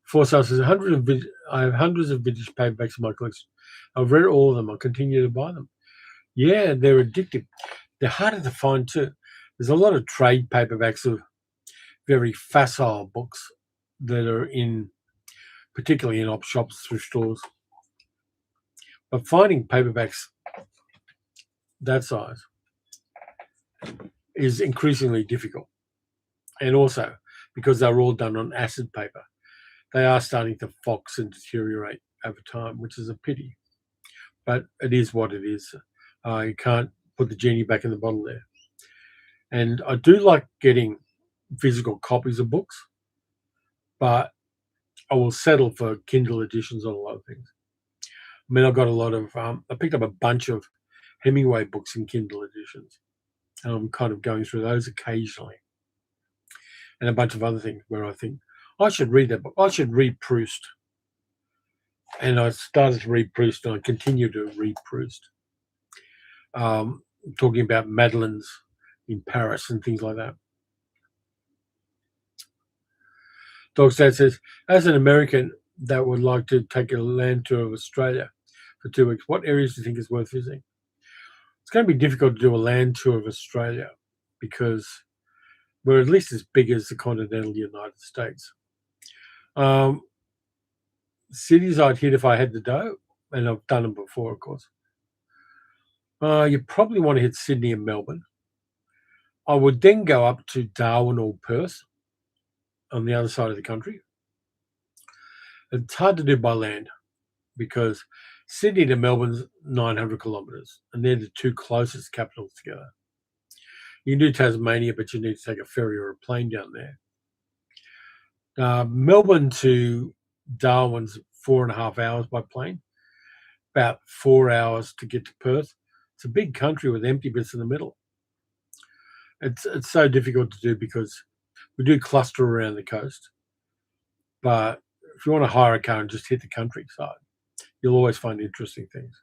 Forsyth says, I have hundreds of vintage paperbacks in my collection. I've read all of them. I'll continue to buy them. Yeah, they're addictive. They're harder to find too. There's a lot of trade paperbacks of very facile books that are particularly in op shops, thrift stores. But finding paperbacks that size is increasingly difficult. And also, because they're all done on acid paper, they are starting to fox and deteriorate over time, which is a pity. But it is what it is. You can't put the genie back in the bottle there. And I do like getting physical copies of books, but I will settle for Kindle editions on a lot of things. I mean, I've got a lot of, I picked up a bunch of Hemingway books in Kindle editions, and I'm kind of going through those occasionally. And a bunch of other things where I think, I should read that book. I should read Proust. And I started to read Proust, and I continue to read Proust. Talking about Madeleines in Paris and things like that. Dogstad says, as an American that would like to take a land tour of Australia for 2 weeks, what areas do you think is worth visiting? It's going to be difficult to do a land tour of Australia because we're at least as big as the continental United States. Cities I'd hit if I had the dough, and I've done them before, of course. You probably want to hit Sydney and Melbourne. I would then go up to Darwin or Perth on the other side of the country. It's hard to do by land because Sydney to Melbourne's 900 kilometres, and they're the two closest capitals together. You can do Tasmania, but you need to take a ferry or a plane down there. Melbourne to Darwin's 4.5 hours by plane, about 4 hours to get to Perth. It's a big country with empty bits in the middle. It's so difficult to do because we do cluster around the coast. But if you want to hire a car and just hit the countryside, you'll always find interesting things.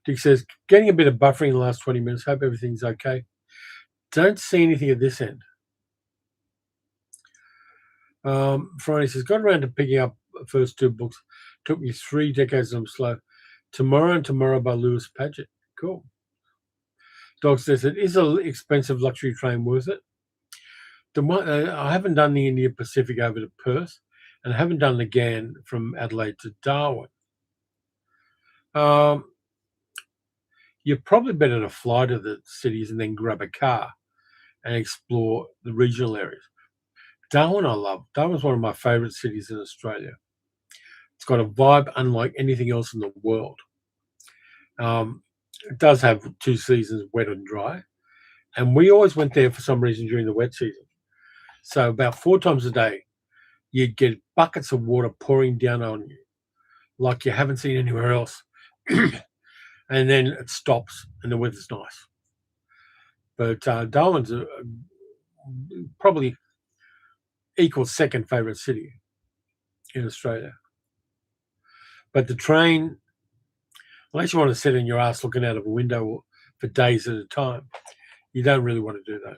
Dick says, getting a bit of buffering in the last 20 minutes. Hope everything's okay. Don't see anything at this end. Friday says, got around to picking up the first 2 books. Took me 3 decades and I'm slow. Tomorrow and Tomorrow by Lewis Paget. Cool. Dog says, it is an expensive luxury train worth it. I haven't done the India Pacific over to Perth, and I haven't done the GAN from Adelaide to Darwin. You're probably better to fly to the cities and then grab a car and explore the regional areas. Darwin, I love. Darwin's one of my favourite cities in Australia. It's got a vibe unlike anything else in the world. It does have 2 seasons, wet and dry, and we always went there for some reason during the wet season. So about 4 times a day, you'd get buckets of water pouring down on you like you haven't seen anywhere else. And then it stops and the weather's nice. But Darwin's probably equals second favourite city in Australia. But the train, unless you want to sit in your ass looking out of a window for days at a time, you don't really want to do that.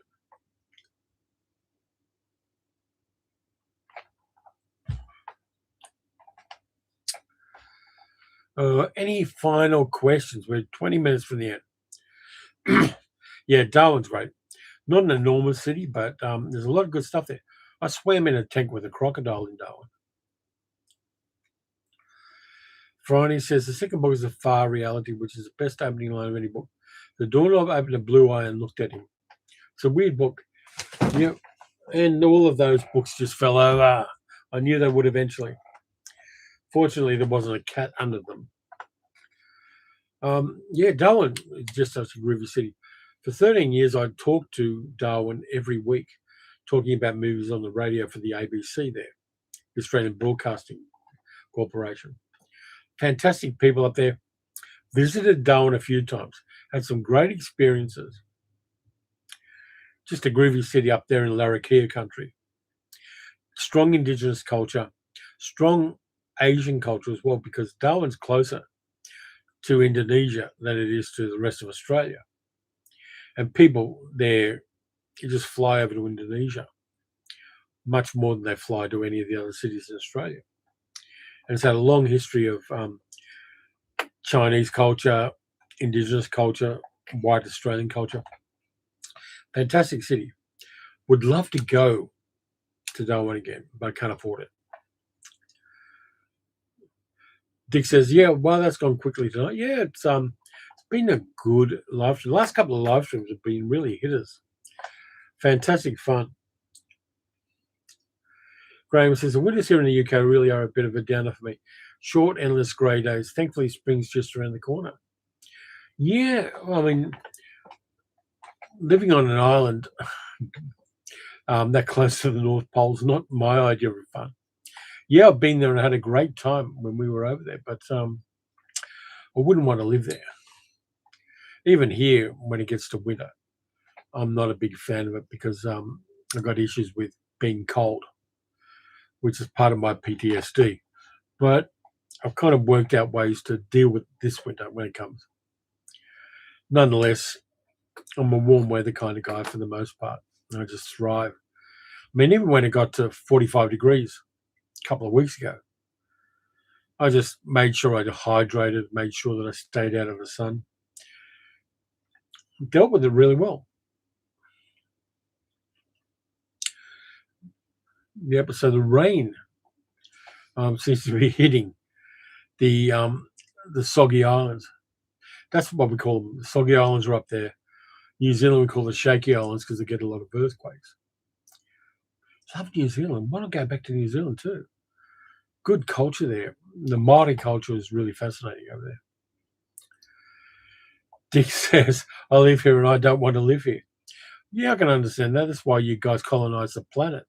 Any final questions? We're 20 minutes from the end. Yeah, Darwin's great. Not an enormous city, but there's a lot of good stuff there. I swam in a tank with a crocodile in Darwin. Friday says the second book is a far reality, which is the best opening line of any book. The doorknob opened a blue eye and looked at him. It's a weird book. Yeah, and all of those books just fell over. I knew they would eventually. Fortunately, there wasn't a cat under them. Yeah, Darwin is just such a groovy city. For 13 years, I talked to Darwin every week, talking about movies on the radio for the ABC there, the Australian Broadcasting Corporation. Fantastic people up there. Visited Darwin a few times. Had some great experiences. Just a groovy city up there in Larrakia country. Strong Indigenous culture. Strong Asian culture as well, because Darwin's closer to Indonesia than it is to the rest of Australia. And people there, you just fly over to Indonesia much more than they fly to any of the other cities in Australia. And it's had a long history of Chinese culture, Indigenous culture, white Australian culture. Fantastic city. Would love to go to Darwin again, but I can't afford it. Dick says, yeah, well, that's gone quickly tonight. Yeah, it's been a good live stream. The last couple of live streams have been really hitters. Fantastic fun. Graham says, the winters here in the UK really are a bit of a downer for me. Short, endless grey days. Thankfully, spring's just around the corner. Yeah, I mean, living on an island that close to the North Pole is not my idea of fun. Yeah, I've been there and had a great time when we were over there, but I wouldn't want to live there. Even here, when it gets to winter, I'm not a big fan of it because I've got issues with being cold, which is part of my PTSD. But I've kind of worked out ways to deal with this winter when it comes. Nonetheless, I'm a warm weather kind of guy for the most part. I just thrive. I mean, even when it got to 45 degrees a couple of weeks ago, I just made sure I hydrated, made sure that I stayed out of the sun. Dealt with it really well. Yep, so the rain seems to be hitting the soggy islands. That's what we call them. The soggy islands are up there. New Zealand we call the shaky islands because they get a lot of earthquakes. Love New Zealand. Why not go back to New Zealand too? Good culture there. The Māori culture is really fascinating over there. Dick says, I live here and I don't want to live here. Yeah, I can understand that. That's why you guys colonize the planet.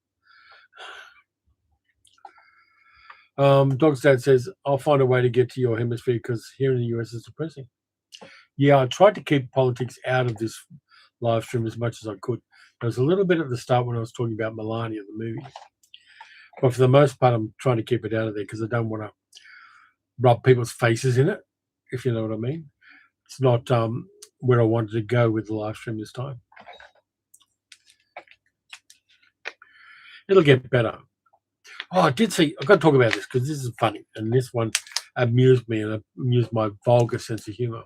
Dog's dad says, I'll find a way to get to your hemisphere because here in the US it's depressing. Yeah, I tried to keep politics out of this live stream as much as I could. There was a little bit at the start when I was talking about Melania, the movie. But for the most part, I'm trying to keep it out of there because I don't want to rub people's faces in it, if you know what I mean. It's not where I wanted to go with the live stream this time. It'll get better. Oh, I did see, I've got to talk about this because this is funny. And this one amused me and amused my vulgar sense of humor.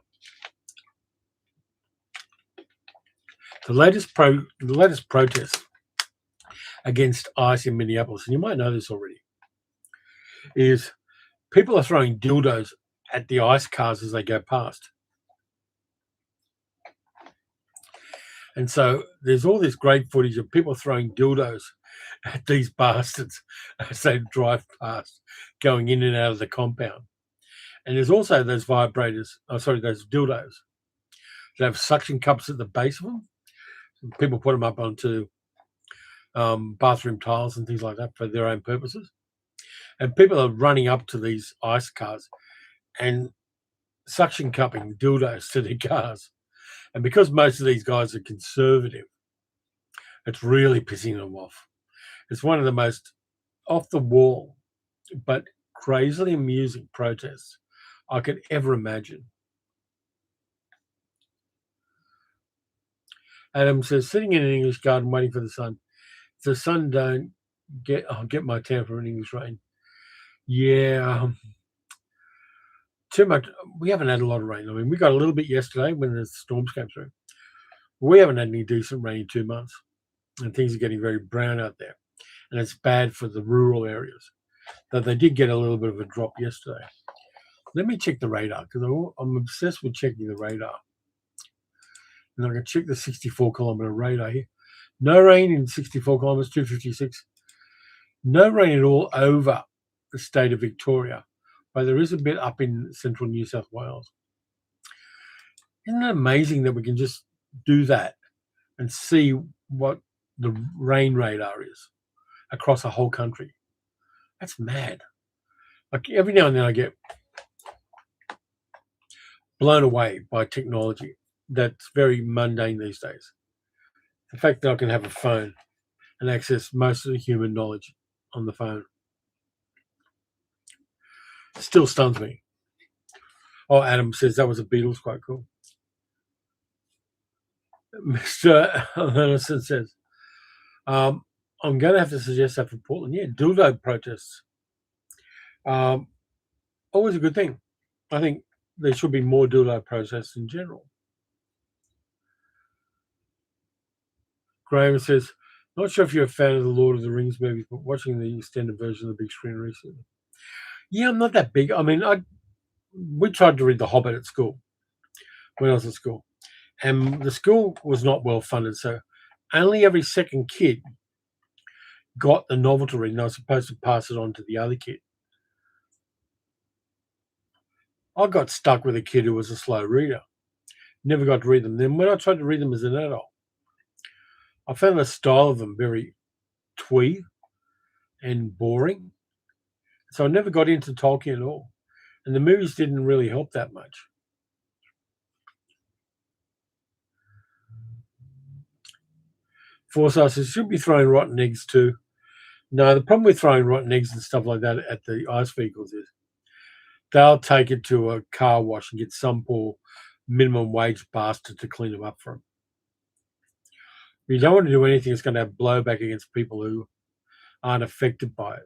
The latest protest against ICE in Minneapolis, and you might know this already, is people are throwing dildos at the ICE cars as they go past. And so there's all this great footage of people throwing dildos at these bastards as they drive past, going in and out of the compound. And there's also those vibrators, those dildos that have suction cups at the base of them. People put them up onto bathroom tiles and things like that for their own purposes. And people are running up to these ICE cars and suction cupping dildos to their cars. And because most of these guys are conservative, it's really pissing them off. It's one of the most off-the-wall but crazily amusing protests I could ever imagine. Adam says, sitting in an English garden waiting for the sun. If the sun don't get, I'll get my temper in English rain. Yeah, too much. We haven't had a lot of rain. I mean, we got a little bit yesterday when the storms came through. We haven't had any decent rain in 2 months, and things are getting very brown out there, and it's bad for the rural areas. Though they did get a little bit of a drop yesterday. Let me check the radar, because I'm obsessed with checking the radar. And I'm going to check the 64-kilometre radar here. No rain in 64 kilometres, 256. No rain at all over the state of Victoria, but there is a bit up in central New South Wales. Isn't it amazing that we can just do that and see what the rain radar is across a whole country? That's mad. Like every now and then I get blown away by technology that's very mundane these days. The fact that I can have a phone and access most of the human knowledge on the phone still stuns me. Oh, Adam says that was a Beatles quite cool. Mr. Lenison says, I'm going to have to suggest that for Portland. Yeah, dildo protests. Always a good thing. I think there should be more dildo protests in general. Graham says, not sure if you're a fan of the Lord of the Rings movies, but watching the extended version of the big screen recently. Yeah, I'm not that big. I mean, we tried to read The Hobbit at school when I was at school, and the school was not well funded, so only every second kid got the novel to read, and I was supposed to pass it on to the other kid. I got stuck with a kid who was a slow reader. Never got to read them. Then when I tried to read them as an adult, I found the style of them very twee and boring. So I never got into Tolkien at all. And the movies didn't really help that much. Forsyth says, should be throwing rotten eggs too. No, the problem with throwing rotten eggs and stuff like that at the ice vehicles is they'll take it to a car wash and get some poor minimum wage bastard to clean them up for them. You don't want to do anything that's going to have blowback against people who aren't affected by it.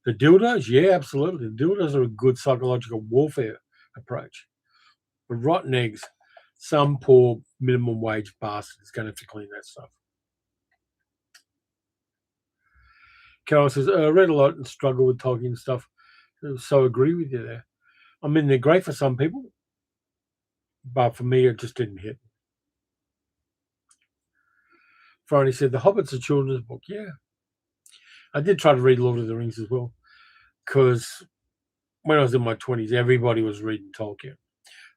The dildos, yeah, absolutely. The dildos are a good psychological warfare approach. But rotten eggs, some poor minimum wage bastard is going to have to clean that stuff. Carol says, I read a lot and struggle with Tolkien stuff. So I agree with you there. I mean, they're great for some people, but for me, it just didn't hit. Friday said, The Hobbit's a children's book. Yeah. I did try to read Lord of the Rings as well, because when I was in my 20s, everybody was reading Tolkien.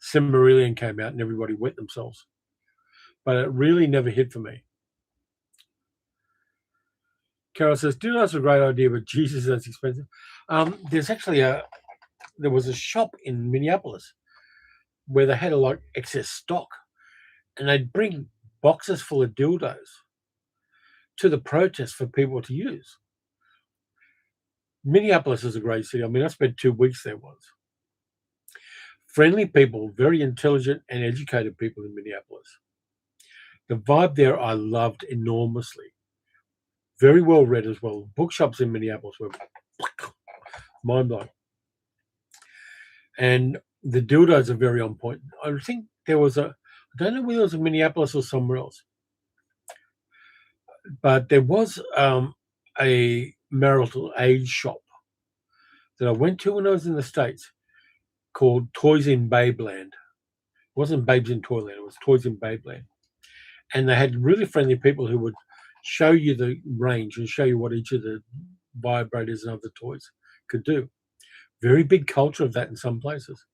Silmarillion came out and everybody wet themselves. But it really never hit for me. Carol says, dildos are a great idea, but Jesus, that's expensive. There's actually there was a shop in Minneapolis where they had a lot of excess stock, and they'd bring boxes full of dildos to the protest for people to use. Minneapolis is a great city. I mean, I spent 2 weeks there once. Friendly people, very intelligent and educated people in Minneapolis. The vibe there I loved enormously. Very well read as well. Bookshops in Minneapolis were mind-blowing. And the dildos are very on point. I think there was I don't know whether it was in Minneapolis or somewhere else, but there was a marital aid shop that I went to when I was in the States called Toys in Babeland. It wasn't Babes in Toyland, it was Toys in Babeland. And they had really friendly people who would show you the range and show you what each of the vibrators and other toys could do. Very big culture of that in some places.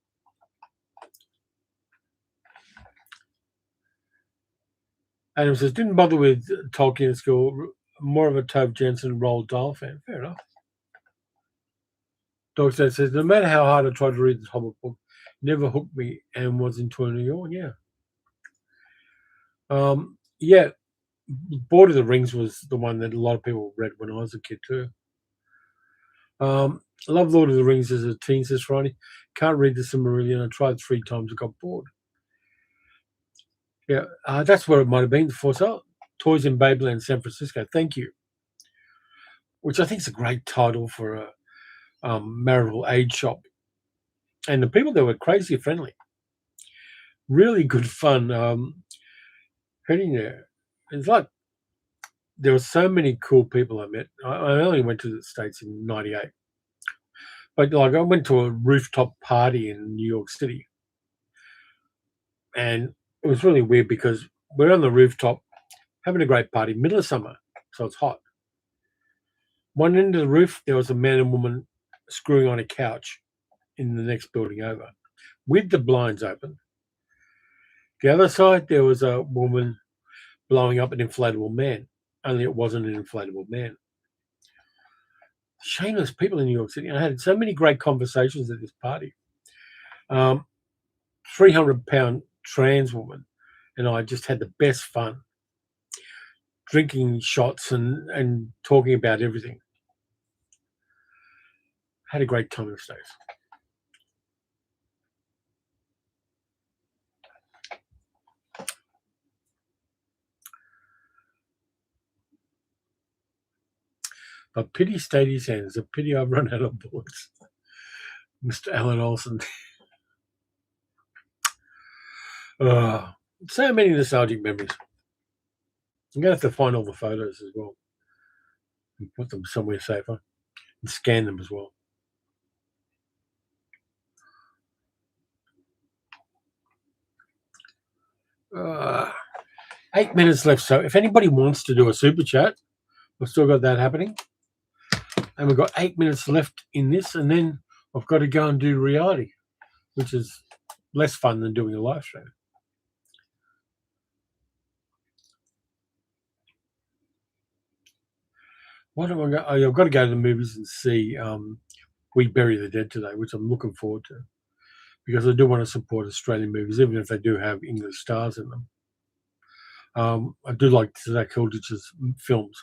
Adam says, didn't bother with Tolkien at school, more of a Tove Jansson Roald Dahl fan. Fair enough. Dogstad says, no matter how hard I tried to read the Hobbit book, never hooked me and was in Toy New York. Yeah. Lord of the Rings was the one that a lot of people read when I was a kid too. I love Lord of the Rings as a teen, says Friday. Can't read the Silmarillion. I tried 3 times and got bored. Yeah, that's where it might have been for sale. Toys in Babeland, San Francisco. Thank you. Which I think is a great title for a marital aid shop. And the people there were crazy friendly. Really good fun heading there. It's like there were so many cool people I met. I only went to the States in 98. But like I went to a rooftop party in New York City. And it was really weird because we're on the rooftop having a great party, middle of summer, so it's hot. One end of the roof, there was a man and woman screwing on a couch in the next building over with the blinds open. The other side, there was a woman blowing up an inflatable man, only it wasn't an inflatable man. Shameless people in New York City. And I had so many great conversations at this party. 300-pound trans woman and I just had the best fun drinking shots and talking about everything. Had a great time in the States. But pity stayed his hands. A pity I've run out of bullets. Mr. Alan Olsen. So many nostalgic memories. I'm going to have to find all the photos as well and put them somewhere safer and scan them as well. Uh, 8 minutes left. So if anybody wants to do a super chat, we've still got that happening. And we've got 8 minutes left in this, and then I've got to go and do reality, which is less fun than doing a live stream. What am I going? I've got to go to the movies and see We Bury the Dead today, which I'm looking forward to, because I do want to support Australian movies, even if they do have English stars in them. I do like Zach Hilditch's films.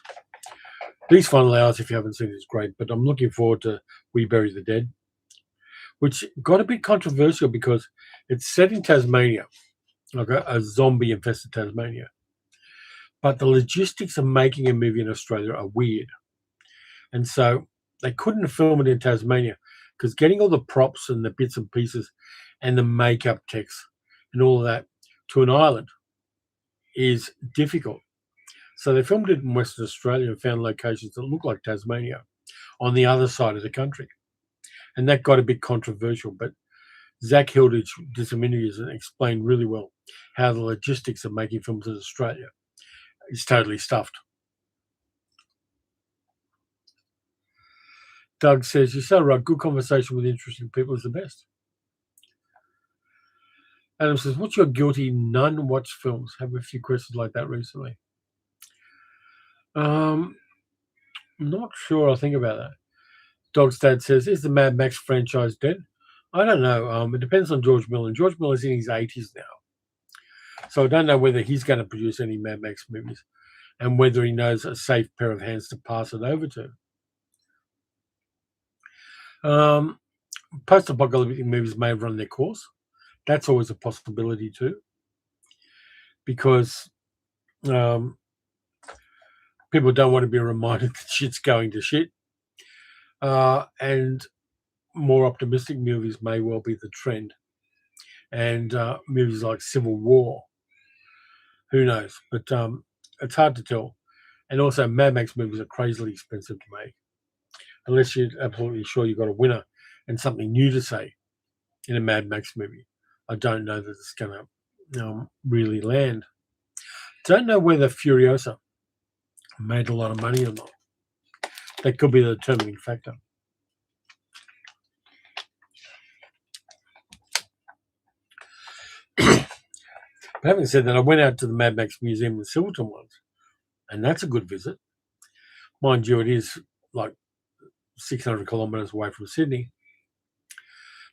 These Final Hours, if you haven't seen it, is great, but I'm looking forward to We Bury the Dead, which got a bit controversial because it's set in Tasmania, like a zombie-infested Tasmania. But the logistics of making a movie in Australia are weird. And so they couldn't film it in Tasmania because getting all the props and the bits and pieces and the makeup techs and all of that to an island is difficult. So they filmed it in Western Australia and found locations that look like Tasmania on the other side of the country. And that got a bit controversial, but Zach Hilditch did some interviews and explained really well how the logistics of making films in Australia is totally stuffed. Doug says, you're so right, good conversation with interesting people is the best. Adam says, what's your guilty non-watch films? Have a few questions like that recently. Not sure. I'll think about that. Dog's dad says, is the Mad Max franchise dead? I don't know. It depends on George Miller. George Miller's in his 80s now. So I don't know whether he's going to produce any Mad Max movies and whether he knows a safe pair of hands to pass it over to. Post-apocalyptic movies may have run their course. That's always a possibility too, because people don't want to be reminded that shit's going to shit. And more optimistic movies may well be the trend. And movies like Civil War, who knows? But it's hard to tell. And also, Mad Max movies are crazily expensive to make, unless you're absolutely sure you've got a winner and something new to say in a Mad Max movie. I don't know that it's going to really land. Don't know whether Furiosa made a lot of money or not. That could be the determining factor. But having said that, I went out to the Mad Max Museum in Silverton once, and that's a good visit. Mind you, it is like 600 kilometres away from Sydney.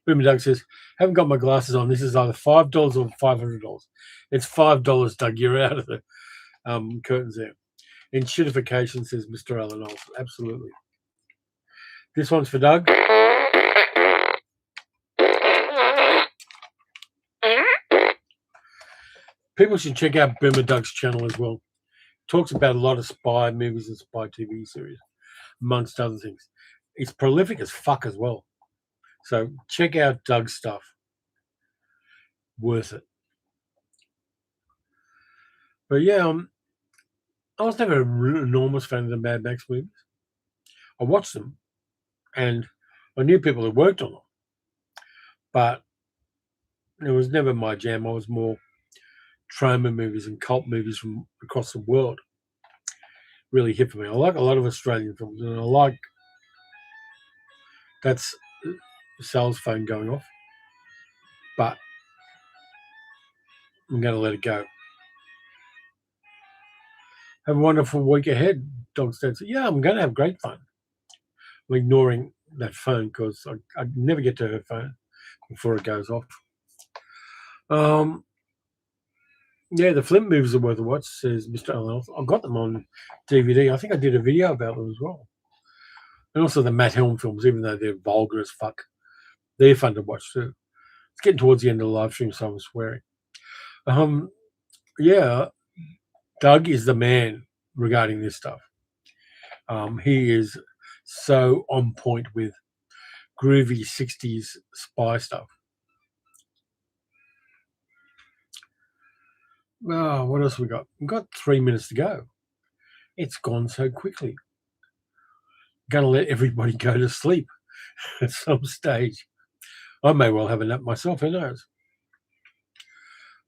Boomer Doug says, haven't got my glasses on. This is either $5 or $500. It's $5, Doug. You're out of the curtains there. In shitification, says Mr. Alan Olsen. Absolutely. This one's for Doug. People should check out Boomer Doug's channel as well. Talks about a lot of spy movies and spy TV series, amongst other things. It's prolific as fuck as well. So check out Doug's stuff. Worth it. But yeah, I was never an enormous fan of the Mad Max movies. I watched them, and I knew people who worked on them, but it was never my jam. I was more trauma movies and cult movies from across the world. Really hit for me. I like a lot of Australian films, and I like that's Sal's phone going off, but I'm going to let it go. Have a wonderful week ahead, Dog Stan. Yeah, I'm going to have great fun. I'm ignoring that phone because I never get to her phone before it goes off. Yeah, the Flint movies are worth a watch, says Mr. Allen. I've got them on DVD. I think I did a video about them as well. And also the Matt Helm films, even though they're vulgar as fuck, they're fun to watch too. It's getting towards the end of the live stream, so I'm swearing. Yeah, Doug is the man regarding this stuff. He is so on point with groovy 60s spy stuff. Oh, what else we got? We've got 3 minutes to go. It's gone so quickly. Going to let everybody go to sleep at some stage. I may well have a nap myself, who knows?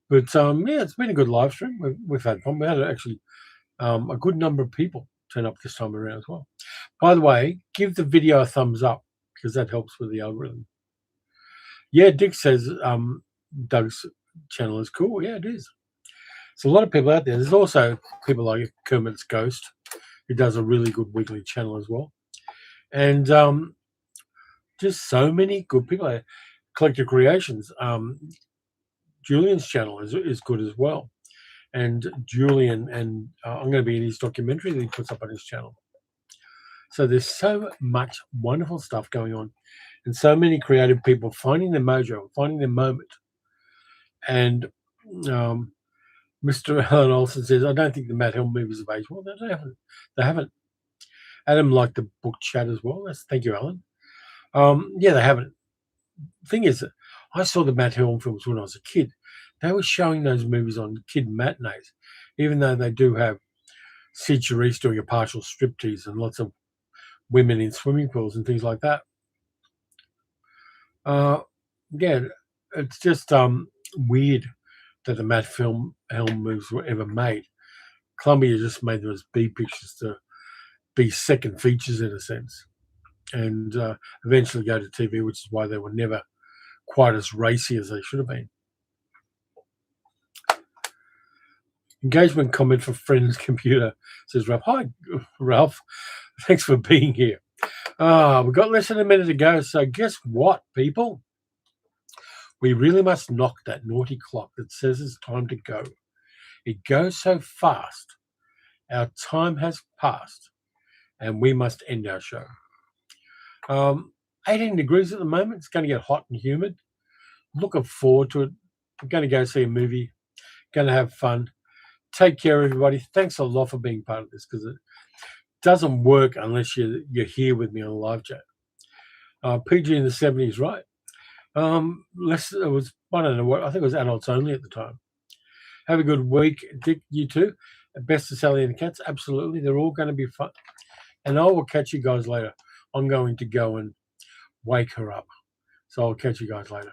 But yeah, it's been a good live stream. We've had fun. We had actually a good number of people turn up this time around as well. By the way, give the video a thumbs up because that helps with the algorithm. Yeah, Dick says Doug's channel is cool. Yeah, it is. There's a lot of people out there. There's also people like Kermit's Ghost, who does a really good weekly channel as well. And just so many good people. Collective Creations. Julian's channel is good as well. And Julian, and I'm going to be in his documentary that he puts up on his channel. So there's so much wonderful stuff going on, and so many creative people finding their mojo, finding their moment. And Mr. Alan Olsen says, I don't think the Matt Helm movies have aged well. They haven't. Adam liked the book chat as well. Thank you, Alan. Yeah, they haven't. The thing is, I saw the Matt Helm films when I was a kid. They were showing those movies on kid matinees, even though they do have Sid Charisse doing a partial striptease and lots of women in swimming pools and things like that. Yeah, it's just weird that the Matt Helm movies were ever made. Columbia just made them as B pictures to be second features in a sense, and eventually go to TV, which is why they were never quite as racy as they should have been. Engagement comment for Friend's Computer, says Ralph. Hi, Ralph. Thanks for being here. We've got less than a minute to go, so guess what, people? We really must knock that naughty clock that says it's time to go. It goes so fast. Our time has passed, and we must end our show. 18 degrees at the moment. It's going to get hot and humid. Looking forward to it. I'm going to go see a movie. Going to have fun. Take care, everybody. Thanks a lot for being part of this, because it doesn't work unless you're here with me on a live chat. PG in the 70s, right? It was, I don't know what, I think it was adults only at the time. Have a good week, Dick, you too. Best of Sally and the Cats, absolutely. They're all going to be fun. And I will catch you guys later. I'm going to go and wake her up. So I'll catch you guys later.